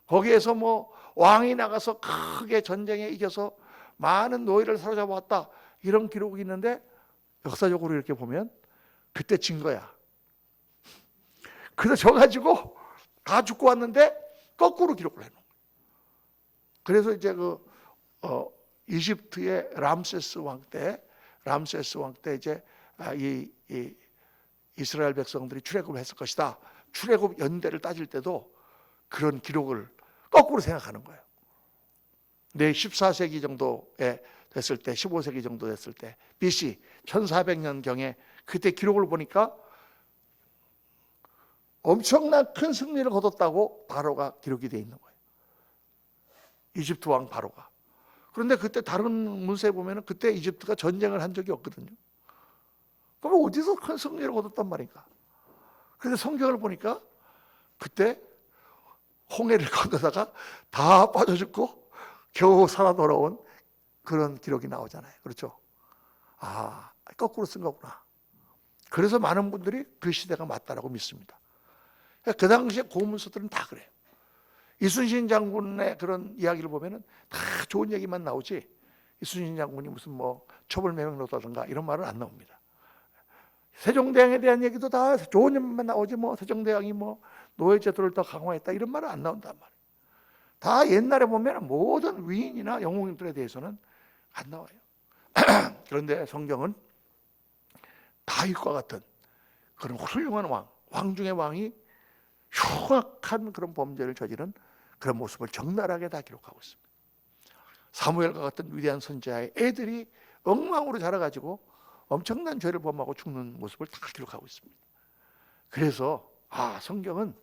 A: 거기에서 뭐 왕이 나가서 크게 전쟁에 이겨서 많은 노예를 사로잡아왔다 이런 기록이 있는데, 역사적으로 이렇게 보면 그때 진 거야. 그래서 져가지고 다 죽고 왔는데 거꾸로 기록을 해놓은 거예요. 그래서 이제 이집트의 람세스 왕 때 이제 이 이스라엘 백성들이 출애굽을 했을 것이다. 출애굽 연대를 따질 때도 그런 기록을 거꾸로 생각하는 거예요. 네, 14세기 정도에 됐을 때, 15세기 정도 됐을 때, BC 1400년경에 그때 기록을 보니까 엄청난 큰 승리를 거뒀다고 바로가 기록이 되어 있는 거예요. 이집트 왕 바로가. 그런데 그때 다른 문서에 보면 그때 이집트가 전쟁을 한 적이 없거든요. 그럼 어디서 큰 승리를 거뒀단 말인가? 그런데 성경을 보니까 그때 홍해를 건너다가 다 빠져 죽고 겨우 살아 돌아온 그런 기록이 나오잖아요. 그렇죠? 아, 거꾸로 쓴 거구나. 그래서 많은 분들이 그 시대가 맞다라고 믿습니다. 그 당시에 고문서들은 다 그래요. 이순신 장군의 그런 이야기를 보면은 다 좋은 얘기만 나오지, 이순신 장군이 무슨 뭐 첩을 매명노다든가 이런 말은 안 나옵니다. 세종대왕에 대한 얘기도 다 좋은 얘기만 나오지, 뭐 세종대왕이 뭐 노예제도를 더 강화했다 이런 말은 안 나온단 말이에요. 다 옛날에 보면 모든 위인이나 영웅들에 대해서는 안 나와요. 그런데 성경은 다윗과 같은 그런 훌륭한 왕 중의 왕이 흉악한 그런 범죄를 저지른 그런 모습을 적나라하게 다 기록하고 있습니다. 사무엘과 같은 위대한 선지자의 애들이 엉망으로 자라가지고 엄청난 죄를 범하고 죽는 모습을 다 기록하고 있습니다. 그래서 성경은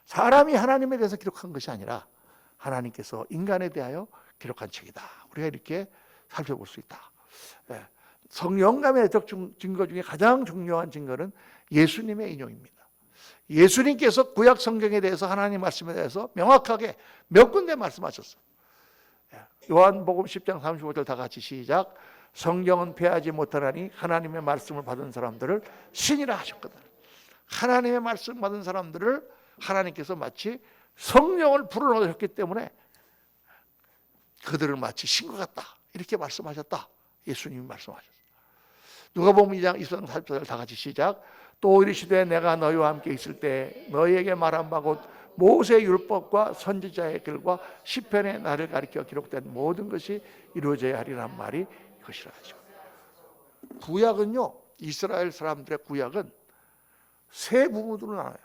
A: 사람이 하나님에 대해서 기록한 것이 아니라 하나님께서 인간에 대하여 기록한 책이다. 우리가 이렇게 살펴볼 수 있다. 성령감의 내적 증거 중에 가장 중요한 증거는 예수님의 인용입니다. 예수님께서 구약 성경에 대해서, 하나님 말씀에 대해서 명확하게 몇 군데 말씀하셨어요. 요한복음 10장 35절 다 같이 시작. 성경은 폐하지 못하나니 하나님의 말씀을 받은 사람들을 신이라 하셨거든. 하나님의 말씀 받은 사람들을 하나님께서 마치 성령을 불어넣으셨기 때문에 그들을 마치 신과 같다 이렇게 말씀하셨다. 예수님이 말씀하셨어요. 누가복음 2장 20절 40절 다 같이 시작. 또 이르시되 내가 너희와 함께 있을 때 너희에게 말한 바 곧 모세의 율법과 선지자의 글과 시편의 나를 가리켜 기록된 모든 것이 이루어져야 하리란 말이 이것이라 하죠. 구약은요, 이스라엘 사람들의 구약은 세 부분으로 나눠요.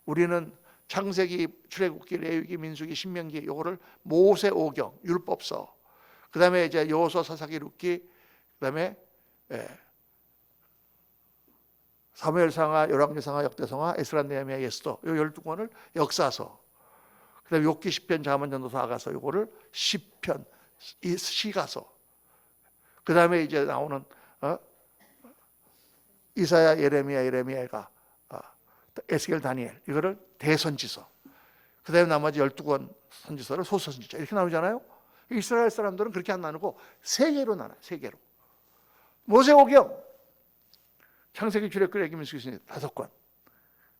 A: 우리는 창세기, 출애굽기, 레위기, 민수기, 신명기 이거를 모세 오경, 율법서, 그 다음에 이제 여호수아, 사사기, 룻기, 그 다음에 사무엘상하, 열왕기상하, 역대상하, 에스라, 느헤미야, 에스더 이 12권을 역사서, 그 다음에 욥기, 시편, 잠언, 전도서, 아가서 이거를 시편, 시가서, 그 다음에 이제 나오는 이사야, 예레미야가 에스겔, 다니엘 이거를 대선지서, 그 다음에 나머지 12권 선지서를 소선지서 이렇게 나누잖아요. 이스라엘 사람들은 그렇게 안 나누고 세 개로 나눠요. 세 개로. 모세오경, 창세기, 출애굽기, 레위기, 민수기 5권.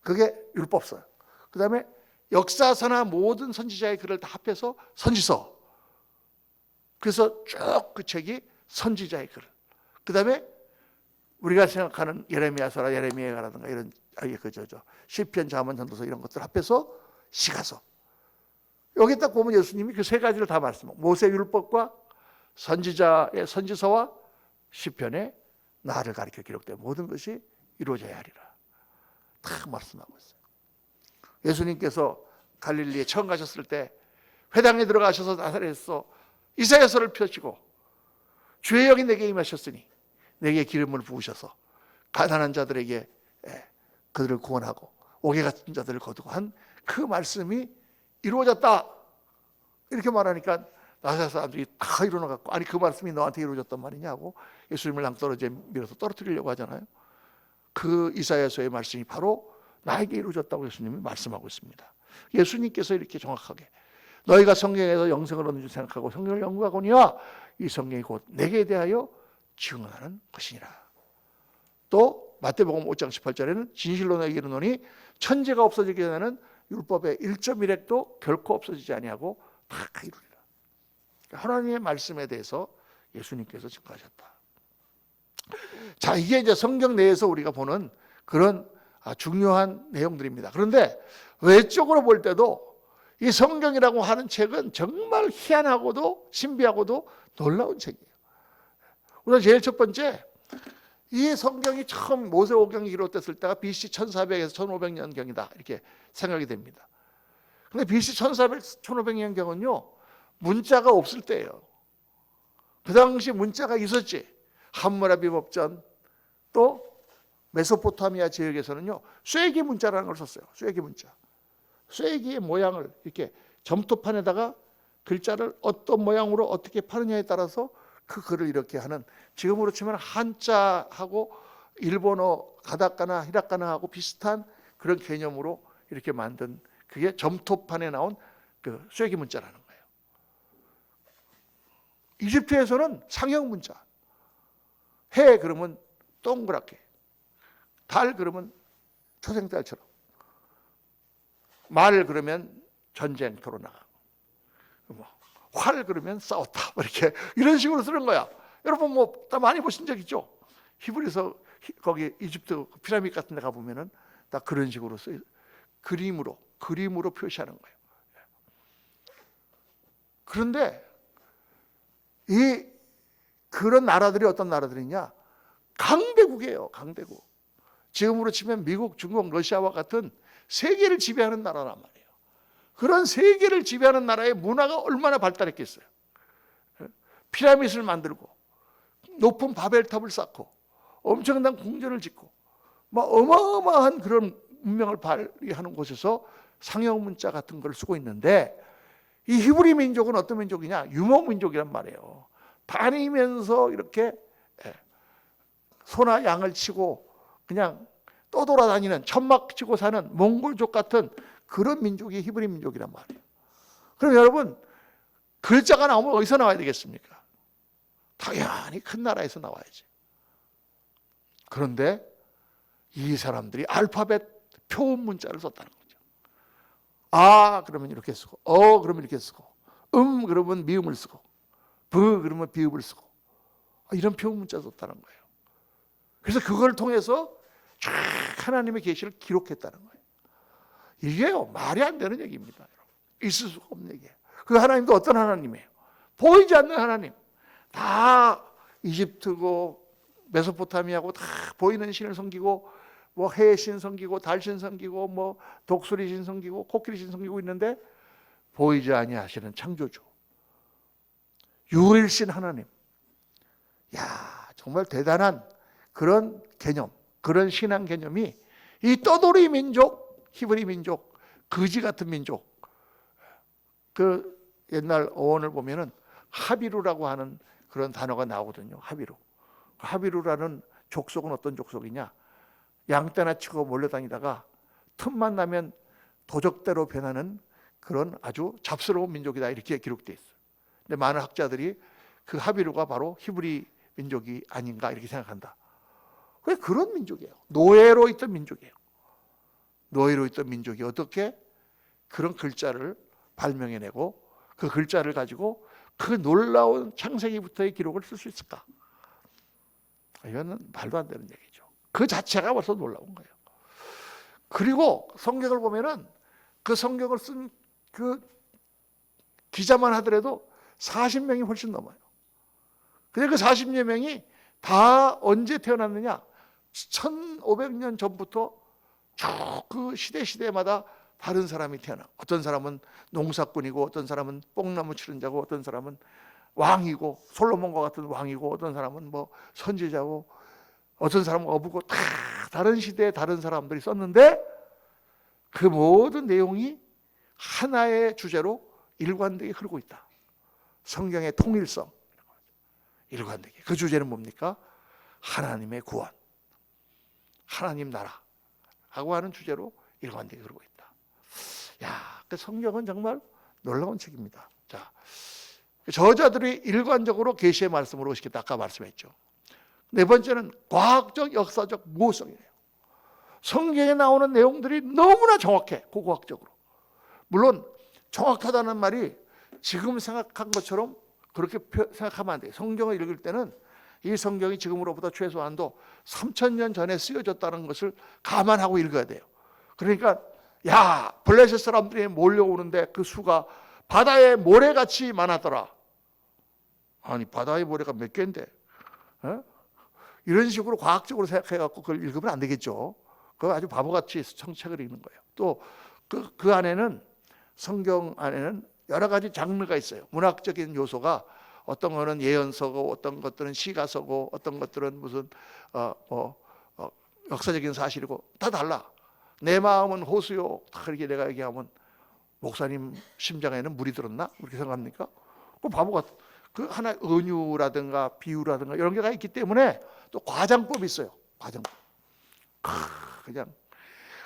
A: 그게 율법서예요. 그 다음에 역사서나 모든 선지자의 글을 다 합해서 선지서. 그래서 쭉 그 책이 선지자의 글. 그 다음에 우리가 생각하는 예레미야서라 예레미야라든가 이런 시편, 잠언, 전도서 이런 것들 합해서 시가서. 여기 딱 보면 예수님이 그 세 가지를 다 말씀하고 모세 율법과 선지자의 선지서와 시편에 나를 가리켜 기록된 모든 것이 이루어져야 하리라. 다 말씀하고 있어요. 예수님께서 갈릴리에 처음 가셨을 때 회당에 들어가셔서 나사렛에서 이사야서를 펴시고 주의 영이 내게 임하셨으니 내게 기름을 부으셔서 가난한 자들에게 그들을 구원하고 옥에 갇힌 자들을 거두고 한 그 말씀이 이루어졌다. 이렇게 말하니까 나사렛 사람들이 다 일어나갖고 아니 그 말씀이 너한테 이루어졌단 말이냐고 예수님을 낭떠러지에 밀어서 떨어뜨리려고 하잖아요. 그 이사야서의 말씀이 바로 나에게 이루어졌다고 예수님이 말씀하고 있습니다. 예수님께서 이렇게 정확하게 너희가 성경에서 영생을 얻는 줄 생각하고 성경을 연구하거니와 이 성경이 곧 내게 대하여 증언하는 것이니라. 또 마태복음 5장 18절에는 진실로 너희에게 이르노니 천지가 없어지기 전에는 율법의 1.1획도 결코 없어지지 아니하고 다 이루리라. 하나님의 말씀에 대해서 예수님께서 증거하셨다. 자, 이게 이제 성경 내에서 우리가 보는 그런 중요한 내용들입니다. 그런데 외적으로 볼 때도 이 성경이라고 하는 책은 정말 희한하고도 신비하고도 놀라운 책이에요. 우선 제일 첫 번째, 이 성경이 처음 모세오경이 기록됐을 때가 BC 1400에서 1500년경이다 이렇게 생각이 됩니다. 그런데 BC 1400, 1500년경은요 문자가 없을 때예요. 그 당시 문자가 있었지. 함무라비 법전 또 메소포타미아 지역에서는요 쇠기 문자라는 걸 썼어요. 쇠기 문자. 쇠기의 모양을 이렇게 점토판에다가 글자를 어떤 모양으로 어떻게 파느냐에 따라서 그 글을 이렇게 하는, 지금으로 치면 한자하고 일본어 가다카나 히라카나하고 비슷한 그런 개념으로 이렇게 만든 그게 점토판에 나온 그 쇠기 문자라는 거예요. 이집트에서는 상형 문자. 해 그러면 동그랗게, 달 그러면 초생달처럼, 말 그러면 전쟁터로 나가고, 활 그러면 싸웠다 이렇게 이런 식으로 쓰는 거야. 여러분 뭐 다 많이 보신 적 있죠? 히브리서 거기 이집트 피라미드 같은 데 가보면은 다 그런 식으로 써요. 그림으로 표시하는 거예요. 그런데 그런 나라들이 어떤 나라들이냐? 강대국이에요. 강대국. 지금으로 치면 미국, 중국, 러시아와 같은 세계를 지배하는 나라란 말이에요. 그런 세계를 지배하는 나라의 문화가 얼마나 발달했겠어요. 피라미드를 만들고 높은 바벨탑을 쌓고 엄청난 궁전을 짓고 막 어마어마한 그런 문명을 발휘하는 곳에서 상형 문자 같은 걸 쓰고 있는데, 이 히브리 민족은 어떤 민족이냐? 유목 민족이란 말이에요. 다니면서 이렇게 소나 양을 치고 그냥 떠돌아다니는, 천막 치고 사는 몽골족 같은 그런 민족이 히브리 민족이란 말이에요. 그럼 여러분, 글자가 나오면 어디서 나와야 되겠습니까? 당연히 큰 나라에서 나와야지. 그런데 이 사람들이 알파벳 표음 문자를 썼다는 거죠. 아 그러면 이렇게 쓰고, 그러면 이렇게 쓰고, 그러면 미음을 쓰고, 그러면 비읍을 쓰고, 이런 표음 문자 썼다는 거예요. 그래서 그걸 통해서 쫙 하나님의 계시를 기록했다는 거예요. 이게요 말이 안 되는 얘기입니다. 있을 수가 없는 얘기예요. 그 하나님도 어떤 하나님이에요? 보이지 않는 하나님. 다 이집트고 메소포타미아고 다 보이는 신을 섬기고, 뭐 해신 섬기고 달신 섬기고 뭐 독수리 신 섬기고 코끼리 신 섬기고 있는데, 보이지 아니하시는 창조주 유일신 하나님. 야, 정말 대단한 그런 개념, 그런 신앙 개념이 이 떠돌이 민족, 히브리 민족, 거지 같은 민족, 그 옛날 어원을 보면은 하비루라고 하는 그런 단어가 나오거든요. 하비루. 하비루라는 족속은 어떤 족속이냐? 양떼나 치고 몰려다니다가 틈만 나면 도적대로 변하는 그런 아주 잡스러운 민족이다 이렇게 기록되어 있어요. 근데 많은 학자들이 그 하비루가 바로 히브리 민족이 아닌가 이렇게 생각한다. 왜 그런 민족이에요? 노예로 있던 민족이에요. 노예로 있던 민족이 어떻게 그런 글자를 발명해내고 그 글자를 가지고 그 놀라운 창세기부터의 기록을 쓸 수 있을까? 이거는 말도 안 되는 얘기죠. 그 자체가 벌써 놀라운 거예요. 그리고 성경을 보면은 그 성경을 쓴 그 기자만 하더라도 40명이 훨씬 넘어요. 근데 그 40여 명이 다 언제 태어났느냐? 1500년 전부터 쭉 그 시대마다 다른 사람이 태어나. 어떤 사람은 농사꾼이고, 어떤 사람은 뽕나무 치는 자고, 어떤 사람은 왕이고, 솔로몬과 같은 왕이고, 어떤 사람은 뭐 선지자고, 어떤 사람은 어부고, 다 다른 시대에 다른 사람들이 썼는데 그 모든 내용이 하나의 주제로 일관되게 흐르고 있다. 성경의 통일성, 일관되게. 그 주제는 뭡니까? 하나님의 구원, 하나님 나라 하고 하는 주제로 일관되게 흐르고 있다. 야, 그 성경은 정말 놀라운 책입니다. 자, 저자들이 일관적으로 계시의 말씀으로 오시겠다. 아까 말씀했죠. 네 번째는 과학적, 역사적 모호성이에요. 성경에 나오는 내용들이 너무나 정확해, 고고학적으로. 물론 정확하다는 말이 지금 생각한 것처럼 그렇게 생각하면 안 돼요. 성경을 읽을 때는 이 성경이 지금으로부터 최소한도 3000년 전에 쓰여졌다는 것을 감안하고 읽어야 돼요. 그러니까 야, 블레셋 사람들이 몰려오는데 그 수가 바다에 모래같이 많았더라. 아니, 바다에 모래가 몇 개인데? 이런 식으로 과학적으로 생각해갖고 그걸 읽으면 안 되겠죠. 그거 아주 바보같이 성책을 읽는 거예요. 또 그 안에는, 성경 안에는 여러 가지 장르가 있어요. 문학적인 요소가 어떤 거는 예언서고, 어떤 것들은 시가서고, 어떤 것들은 무슨 역사적인 사실이고, 다 달라. 내 마음은 호수요. 다 그렇게 내가 얘기하면 목사님 심장에는 물이 들었나? 그렇게 생각합니까? 그 바보 같은. 그 하나 은유라든가 비유라든가 이런 게 다 있기 때문에 또 과장법이 있어요. 과장법. 그냥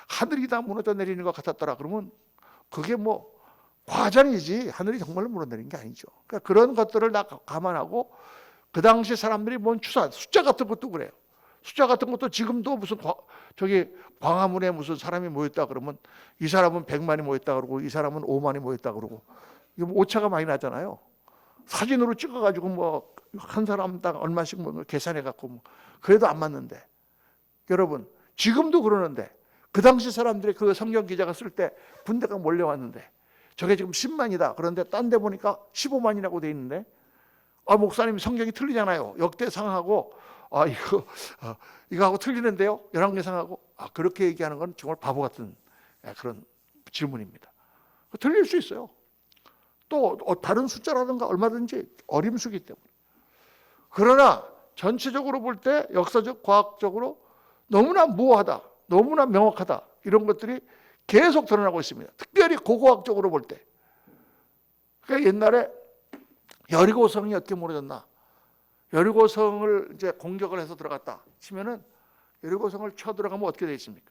A: 하늘이 다 무너져 내리는 것 같았더라. 그러면 그게 뭐 과장이지 하늘이 정말로 무너내린 게 아니죠. 그러니까 그런 것들을 다 감안하고 그 당시 사람들이 뭔 숫자 같은 것도 그래요. 숫자 같은 것도 지금도 무슨 광화문에 무슨 사람이 모였다 그러면 이 사람은 100만이 모였다 그러고 이 사람은 5만이 모였다 그러고 이거 뭐 오차가 많이 나잖아요. 사진으로 찍어가지고 뭐 한 사람당 얼마씩 뭐 계산해갖고 뭐 그래도 안 맞는데, 여러분 지금도 그러는데 그 당시 사람들이 그 성경 기자가 쓸 때 군대가 몰려왔는데 저게 지금 10만이다. 그런데 딴 데 보니까 15만이라고 돼 있는데, 목사님 성경이 틀리잖아요. 역대상하고 이거하고 틀리는데요. 열왕기상하고 그렇게 얘기하는 건 정말 바보 같은 그런 질문입니다. 틀릴 수 있어요. 또 다른 숫자라든가 얼마든지 어림수기 때문에. 그러나 전체적으로 볼 때 역사적, 과학적으로 너무나 모호하다, 너무나 명확하다, 이런 것들이 계속 드러나고 있습니다. 특별히 고고학적으로 볼 때. 그러니까 옛날에 여리고성이 어떻게 무너졌나? 여리고성을 이제 공격을 해서 들어갔다 치면은 여리고성을 쳐 들어가면 어떻게 되어 있습니까?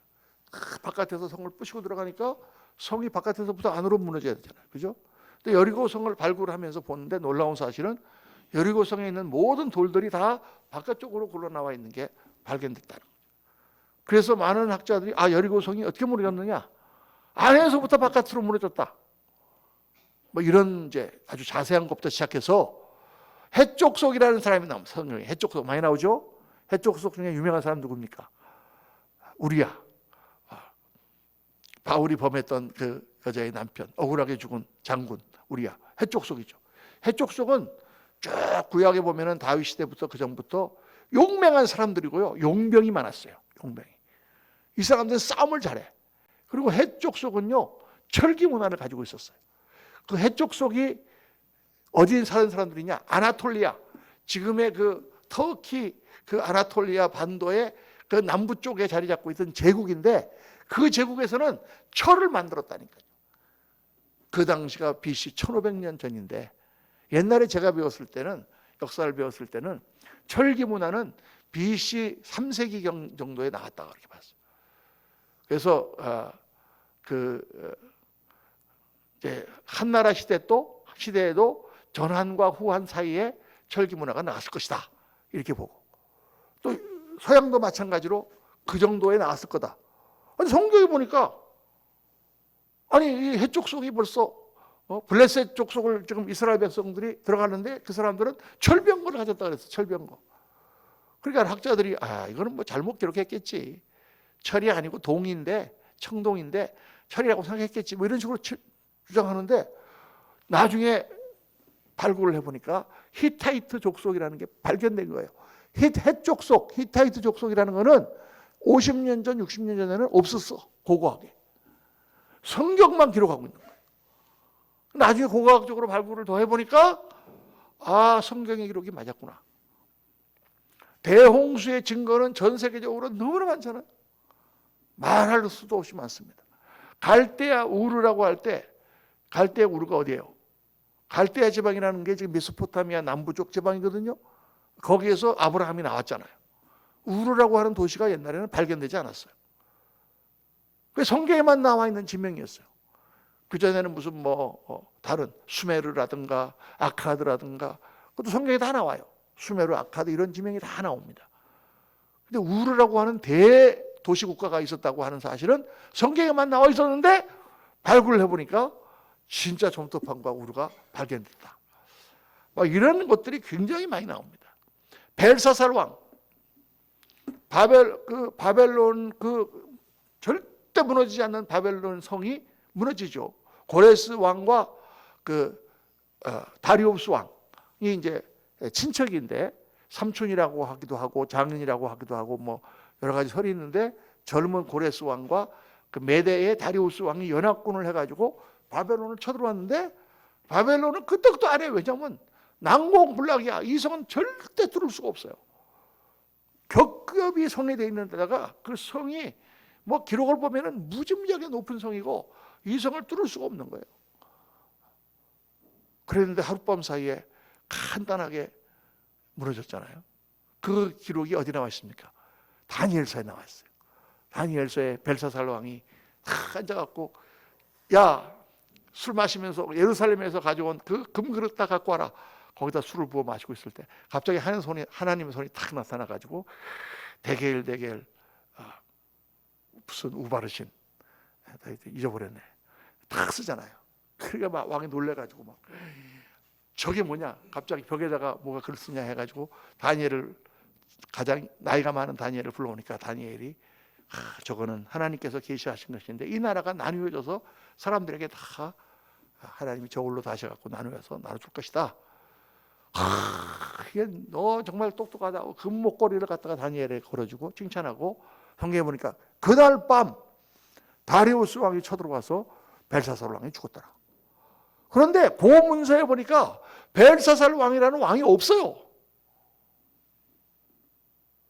A: 바깥에서 성을 부시고 들어가니까 성이 바깥에서부터 안으로 무너져야 되잖아요. 그죠? 근데 여리고성을 발굴하면서 보는데 놀라운 사실은 여리고성에 있는 모든 돌들이 다 바깥쪽으로 굴러나와 있는 게 발견됐다는 거죠. 그래서 많은 학자들이 여리고성이 어떻게 무너졌느냐? 안에서부터 바깥으로 무너졌다. 뭐 이런 이제 아주 자세한 것부터 시작해서 해족속이라는 사람이 나옵니다. 성경에 해족속 많이 나오죠? 해족속 중에 유명한 사람 누굽니까? 우리야. 바울이 범했던 그 여자의 남편, 억울하게 죽은 장군 우리야. 해족속이죠. 해족속은 쭉 구약에 보면은 다윗 시대부터 그 전부터 용맹한 사람들이고요. 용병이 많았어요. 용병이. 이 사람들은 싸움을 잘해. 그리고 해족속은요, 철기 문화를 가지고 있었어요. 그 해족속이 어디에 사는 사람들이냐? 아나톨리아. 지금의 그 터키 그 아나톨리아 반도의 그 남부 쪽에 자리 잡고 있던 제국인데 그 제국에서는 철을 만들었다니까요. 그 당시가 BC 1500년 전인데 옛날에 제가 배웠을 때는, 역사를 배웠을 때는 철기 문화는 BC 3세기 정도에 나왔다고 그렇게 봤어요. 그래서 이제 한나라 시대에도 전한과 후한 사이에 철기 문화가 나왔을 것이다 이렇게 보고, 또 서양도 마찬가지로 그 정도에 나왔을 거다. 아니 성경에 보니까 이 해족속이 벌써 블레셋 족속을 지금 이스라엘 백성들이 들어가는데 그 사람들은 철병거를 가졌다 그랬어. 철병거. 그러니까 학자들이 이거는 뭐 잘못 기록했겠지. 철이 아니고 동인데 청동인데 철이라고 생각했겠지. 뭐 이런 식으로 주장하는데 나중에 발굴을 해보니까 히타이트 족속이라는 게 발견된 거예요. 헷 족속, 히타이트 족속이라는 거는 50년 전, 60년 전에는 없었어. 고고하게. 성경만 기록하고 있는 거예요. 나중에 고고학적으로 발굴을 더 해보니까 성경의 기록이 맞았구나. 대홍수의 증거는 전 세계적으로 너무나 많잖아요. 말할 수도 없이 많습니다. 갈대아 우르라고 할 때 갈대아 우르가 어디예요? 갈대아 지방이라는 게 지금 메소포타미아 남부쪽 지방이거든요. 거기에서 아브라함이 나왔잖아요. 우르라고 하는 도시가 옛날에는 발견되지 않았어요. 그 성경에만 나와 있는 지명이었어요. 그전에는 무슨 다른 수메르라든가 아카드라든가 그것도 성경에 다 나와요. 수메르, 아카드 이런 지명이 다 나옵니다. 근데 우르라고 하는 대도시 국가가 있었다고 하는 사실은 성경에만 나와 있었는데 발굴을 해보니까 진짜 점토판과 우르가 발견됐다. 이런 것들이 굉장히 많이 나옵니다. 벨사살 왕, 바벨론 절대 무너지지 않는 바벨론 성이 무너지죠. 고레스 왕과 다리우스 왕이 이제 친척인데 삼촌이라고 하기도 하고 장인이라고 하기도 하고 뭐 여러 가지 설이 있는데 젊은 고레스 왕과 그 메대의 다리우스 왕이 연합군을 해가지고 바벨론을 쳐들어왔는데 바벨론은 끄떡도 안 해요. 왜냐하면 난공불락이야. 이 성은 절대 뚫을 수가 없어요. 겹겹이 성이 되어 있는 데다가 그 성이 뭐 기록을 보면은 무지무지하게 높은 성이고 이 성을 뚫을 수가 없는 거예요. 그랬는데 하룻밤 사이에 간단하게 무너졌잖아요. 그 기록이 어디 나와 있습니까? 다니엘서에 나와 있어요. 다니엘서에 벨사살 왕이 앉아갖고 술 마시면서 예루살렘에서 가져온 그 금그릇 다 갖고 와라. 거기다 술을 부어 마시고 있을 때 갑자기 하나님의 손이 탁 나타나가지고 데겔 무슨 우바르신 잊어버렸네. 탁 쓰잖아요. 그러니까 막 왕이 놀래가지고 막 저게 뭐냐? 갑자기 벽에다가 뭐가 글 쓰냐 해가지고 다니엘을 가장 나이가 많은 다니엘을 불러오니까 다니엘이 저거는 하나님께서 계시하신 것인데 이 나라가 나누어져서 사람들에게 다 하나님이 저울로 다셔갖고 나누어서 나눠줄 것이다. 이게 너 정말 똑똑하다. 금목걸이를 갖다가 다니엘에 걸어주고 칭찬하고 성경에 보니까 그날 밤 다리우스 왕이 쳐들어와서 벨사살 왕이 죽었더라. 그런데 그 문서에 보니까 벨사살 왕이라는 왕이 없어요.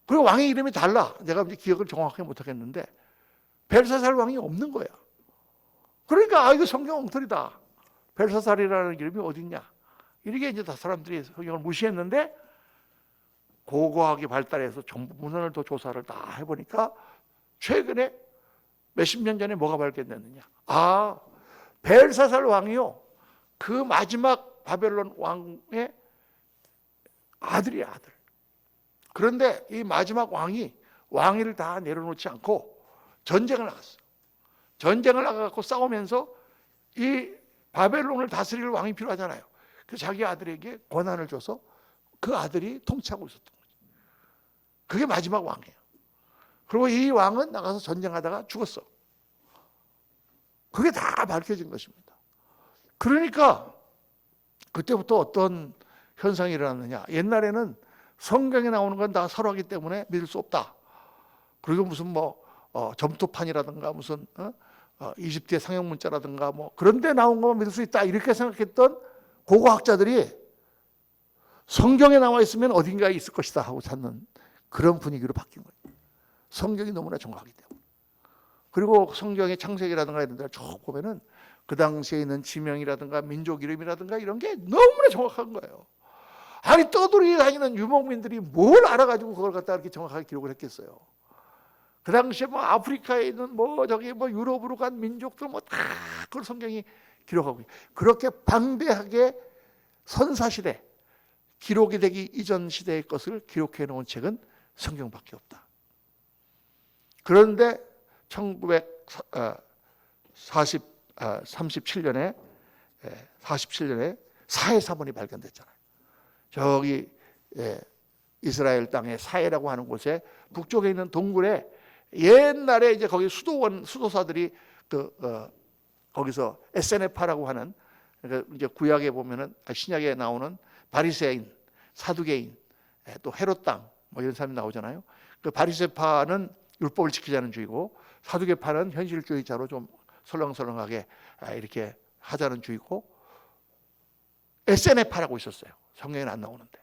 A: 그리고 왕의 이름이 달라. 내가 이제 기억을 정확하게 못하겠는데 벨사살 왕이 없는 거야. 그러니까 이거 성경 엉터리다. 벨사살이라는 이름이 어딨냐. 이렇게 이제 다 사람들이 성경을 무시했는데 고고학이 발달해서 전부 문헌을 더 조사를 다 해보니까 최근에 몇십 년 전에 뭐가 발견됐느냐. 벨사살 왕이요. 그 마지막 바벨론 왕의 아들이야, 아들. 그런데 이 마지막 왕이 왕위를 다 내려놓지 않고 전쟁을 나갔어요. 전쟁을 나가고 싸우면서 이 바벨론을 다스릴 왕이 필요하잖아요. 그래서 자기 아들에게 권한을 줘서 그 아들이 통치하고 있었던 거죠. 그게 마지막 왕이에요. 그리고 이 왕은 나가서 전쟁하다가 죽었어. 그게 다 밝혀진 것입니다. 그러니까 그때부터 어떤 현상이 일어났느냐. 옛날에는 성경에 나오는 건 다 설화기 때문에 믿을 수 없다. 그리고 무슨 점토판이라든가 무슨 이집트의 상형문자라든가 그런 데 나온 것만 믿을 수 있다. 이렇게 생각했던 고고학자들이 성경에 나와 있으면 어딘가에 있을 것이다 하고 찾는 그런 분위기로 바뀐 거예요. 성경이 너무나 정확하기 때문에. 그리고 성경의 창세기라든가 이런 데를 쭉 보면은 그 당시에 있는 지명이라든가 민족 이름이라든가 이런 게 너무나 정확한 거예요. 아니 떠돌이 다니는 유목민들이 뭘 알아가지고 그걸 갖다 이렇게 정확하게 기록을 했겠어요. 그 당시에 아프리카에 있는 유럽으로 간 민족들 다 그걸 성경이 기록하고 그렇게 방대하게 선사시대 기록이 되기 이전 시대의 것을 기록해 놓은 책은 성경밖에 없다. 그런데 1937년에 사해사본이 발견됐잖아요. 저기 이스라엘 땅의 사해라고 하는 곳에 북쪽에 있는 동굴에 옛날에 이제 거기 수도사들이 거기서 에세네파라고 하는, 그러니까 이제 구약에 보면은 신약에 나오는 바리새인, 사두개인, 또 헤롯 땅 뭐 이런 사람이 나오잖아요. 그 바리새파는 율법을 지키자는 주의고 사두개파는 현실주의자로 좀 설렁설렁하게 이렇게 하자는 주의고, 에세네파라고 있었어요. 성경에는 안 나오는데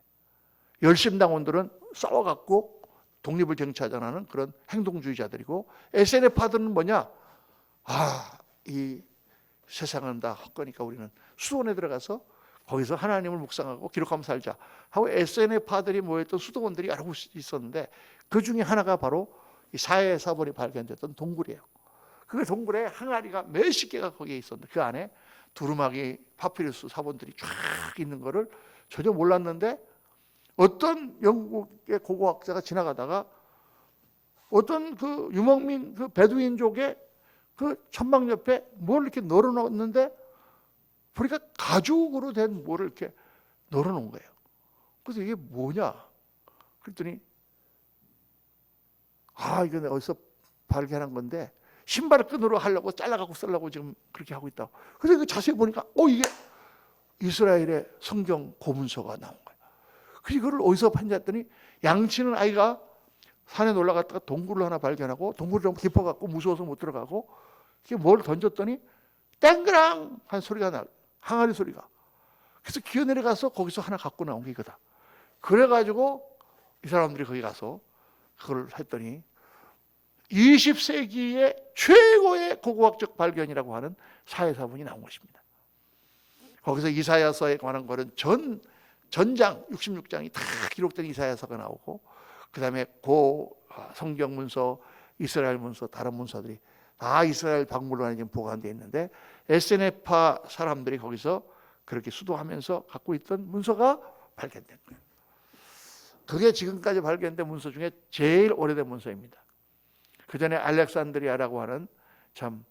A: 열심당원들은 싸워갖고 독립을 쟁취하자는 그런 행동주의자들이고, 에세네파들은 뭐냐? 이 세상은 다 헛거니까 우리는 수도원에 들어가서 거기서 하나님을 묵상하고 기록하며 살자 하고 에세네파들이 모였던 수도원들이 여러 곳 있었는데, 그 중에 하나가 바로 이 사해 사본이 발견됐던 동굴이에요. 그 동굴에 항아리가 몇십 개가 거기에 있었는데, 그 안에 두루마기 파피루스 사본들이 쫙 있는 거를 전혀 몰랐는데, 어떤 영국의 고고학자가 지나가다가 어떤 그 유목민 그 베두인족의 그 천막 옆에 뭘 이렇게 널어놓았는데, 보니까 가죽으로 된 뭐를 이렇게 널어놓은 거예요. 그래서 이게 뭐냐? 그랬더니 이건 어디서 발견한 건데 신발 끈으로 하려고 잘라갖고 쓰려고 지금 그렇게 하고 있다고. 그래서 이거 자세히 보니까 이게 이스라엘의 성경 고문서가 나온 거예요. 그래서 이거를 어디서 판지 했더니, 양치는 아이가 산에 올라갔다가 동굴을 하나 발견하고 동굴이 너무 깊어갖고 무서워서 못 들어가고 이게 뭘 던졌더니 땡그랑 한 소리가 나, 항아리 소리가. 그래서 기어 내려가서 거기서 하나 갖고 나온 게 이거다. 그래가지고 이 사람들이 거기 가서 그걸 했더니 20세기의 최고의 고고학적 발견이라고 하는 사해사본이 나온 것입니다. 거기서 이사야서에 관한 거는 전장 66장이 다 기록된 이사야서가 나오고, 그 다음에 성경 문서, 이스라엘 문서, 다른 문서들이 다 이스라엘 박물관에 지금 보관되어 있는데, 에세네파 사람들이 거기서 그렇게 수도하면서 갖고 있던 문서가 발견된 거예요. 그게 지금까지 발견된 문서 중에 제일 오래된 문서입니다. 그 전에 알렉산드리아라고 하는 참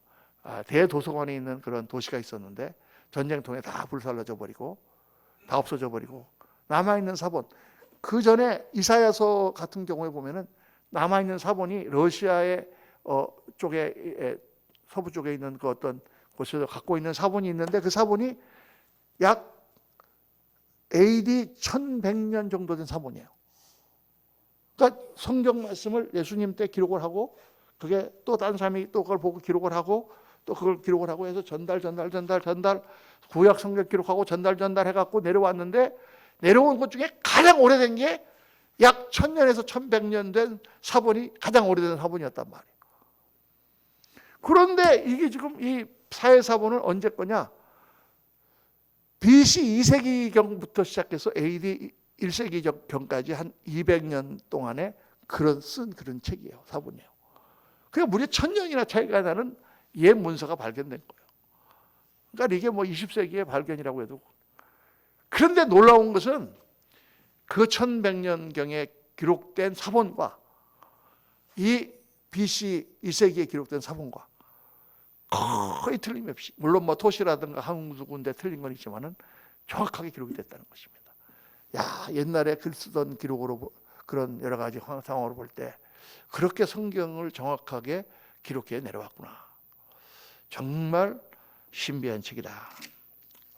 A: 대도서관에 있는 그런 도시가 있었는데, 전쟁통에 다 불살라져 버리고 다 없어져 버리고 남아있는 사본, 그 전에 이사야서 같은 경우에 보면은 남아있는 사본이 러시아의 쪽에 서부 쪽에 있는 그 어떤 곳에서 갖고 있는 사본이 있는데, 그 사본이 약 AD 1100년 정도 된 사본이에요. 그러니까 성경 말씀을 예수님 때 기록을 하고, 그게 또 다른 사람이 또 그걸 보고 기록을 하고 또 그걸 기록을 하고 해서 전달 구약 성경 기록하고 전달 해갖고 내려왔는데, 내려온 것 중에 가장 오래된 게 약 1000년에서 1100년 된 사본이 가장 오래된 사본이었단 말이에요. 그런데 이게 지금 이 사해사본은 언제 거냐? BC 2세기경부터 시작해서 AD 1세기경까지 한 200년 동안에 쓴 그런 책이에요. 사본이에요. 그게 무려 1000년이나 차이가 나는 옛 문서가 발견된 거예요. 그러니까 이게 뭐 20세기의 발견이라고 해도. 그런데 놀라운 것은 그 1100년경에 기록된 사본과 이 BC 2세기에 기록된 사본과 거의 틀림없이, 물론 뭐 토시라든가 한두 군데 틀린 건 있지만은 정확하게 기록이 됐다는 것입니다. 옛날에 글 쓰던 기록으로, 그런 여러 가지 상황으로 볼 때 그렇게 성경을 정확하게 기록해 내려왔구나. 정말 신비한 책이다.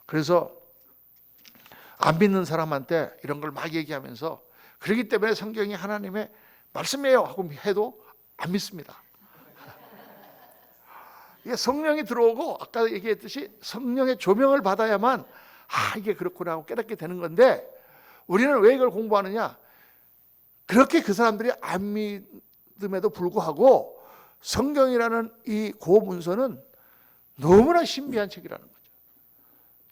A: 그래서 안 믿는 사람한테 이런 걸 막 얘기하면서, 그렇기 때문에 성경이 하나님의 말씀이에요 하고 해도 안 믿습니다. 이게 성령이 들어오고 아까 얘기했듯이 성령의 조명을 받아야만 이게 그렇구나 하고 깨닫게 되는 건데, 우리는 왜 이걸 공부하느냐? 그렇게 그 사람들이 안 믿음에도 불구하고 성경이라는 이 고문서는 너무나 신비한 책이라는 거죠.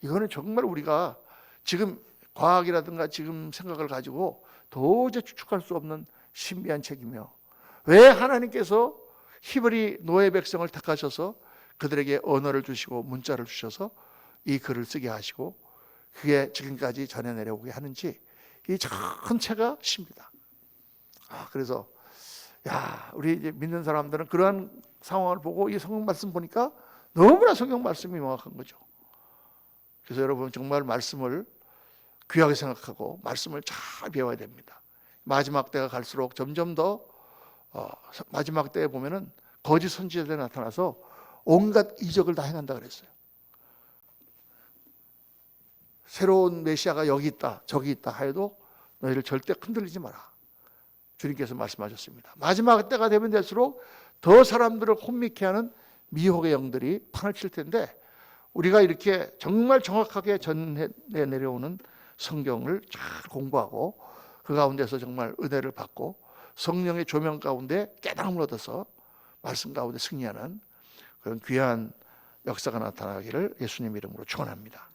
A: 이거는 정말 우리가 지금 과학이라든가 지금 생각을 가지고 도저히 추측할 수 없는 신비한 책이며, 왜 하나님께서 히브리 노예 백성을 택하셔서 그들에게 언어를 주시고 문자를 주셔서 이 글을 쓰게 하시고 그게 지금까지 전해 내려오게 하는지, 이 전체가 신비다. 그래서 우리 이제 믿는 사람들은 그러한 상황을 보고 이 성경 말씀 보니까 너무나 성경 말씀이 명확한 거죠. 그래서 여러분 정말 말씀을 귀하게 생각하고 말씀을 잘 배워야 됩니다. 마지막 때가 갈수록 점점 더 마지막 때에 보면은 거짓 선지자들이 나타나서 온갖 이적을 다 행한다 그랬어요. 새로운 메시아가 여기 있다 저기 있다 하여도 너희를 절대 흔들리지 마라. 주님께서 말씀하셨습니다. 마지막 때가 되면 될수록 더 사람들을 혼미케 하는 미혹의 영들이 판을 칠 텐데, 우리가 이렇게 정말 정확하게 전해 내려오는 성경을 잘 공부하고 그 가운데서 정말 은혜를 받고 성령의 조명 가운데 깨달음을 얻어서 말씀 가운데 승리하는 그런 귀한 역사가 나타나기를 예수님 이름으로 축원합니다.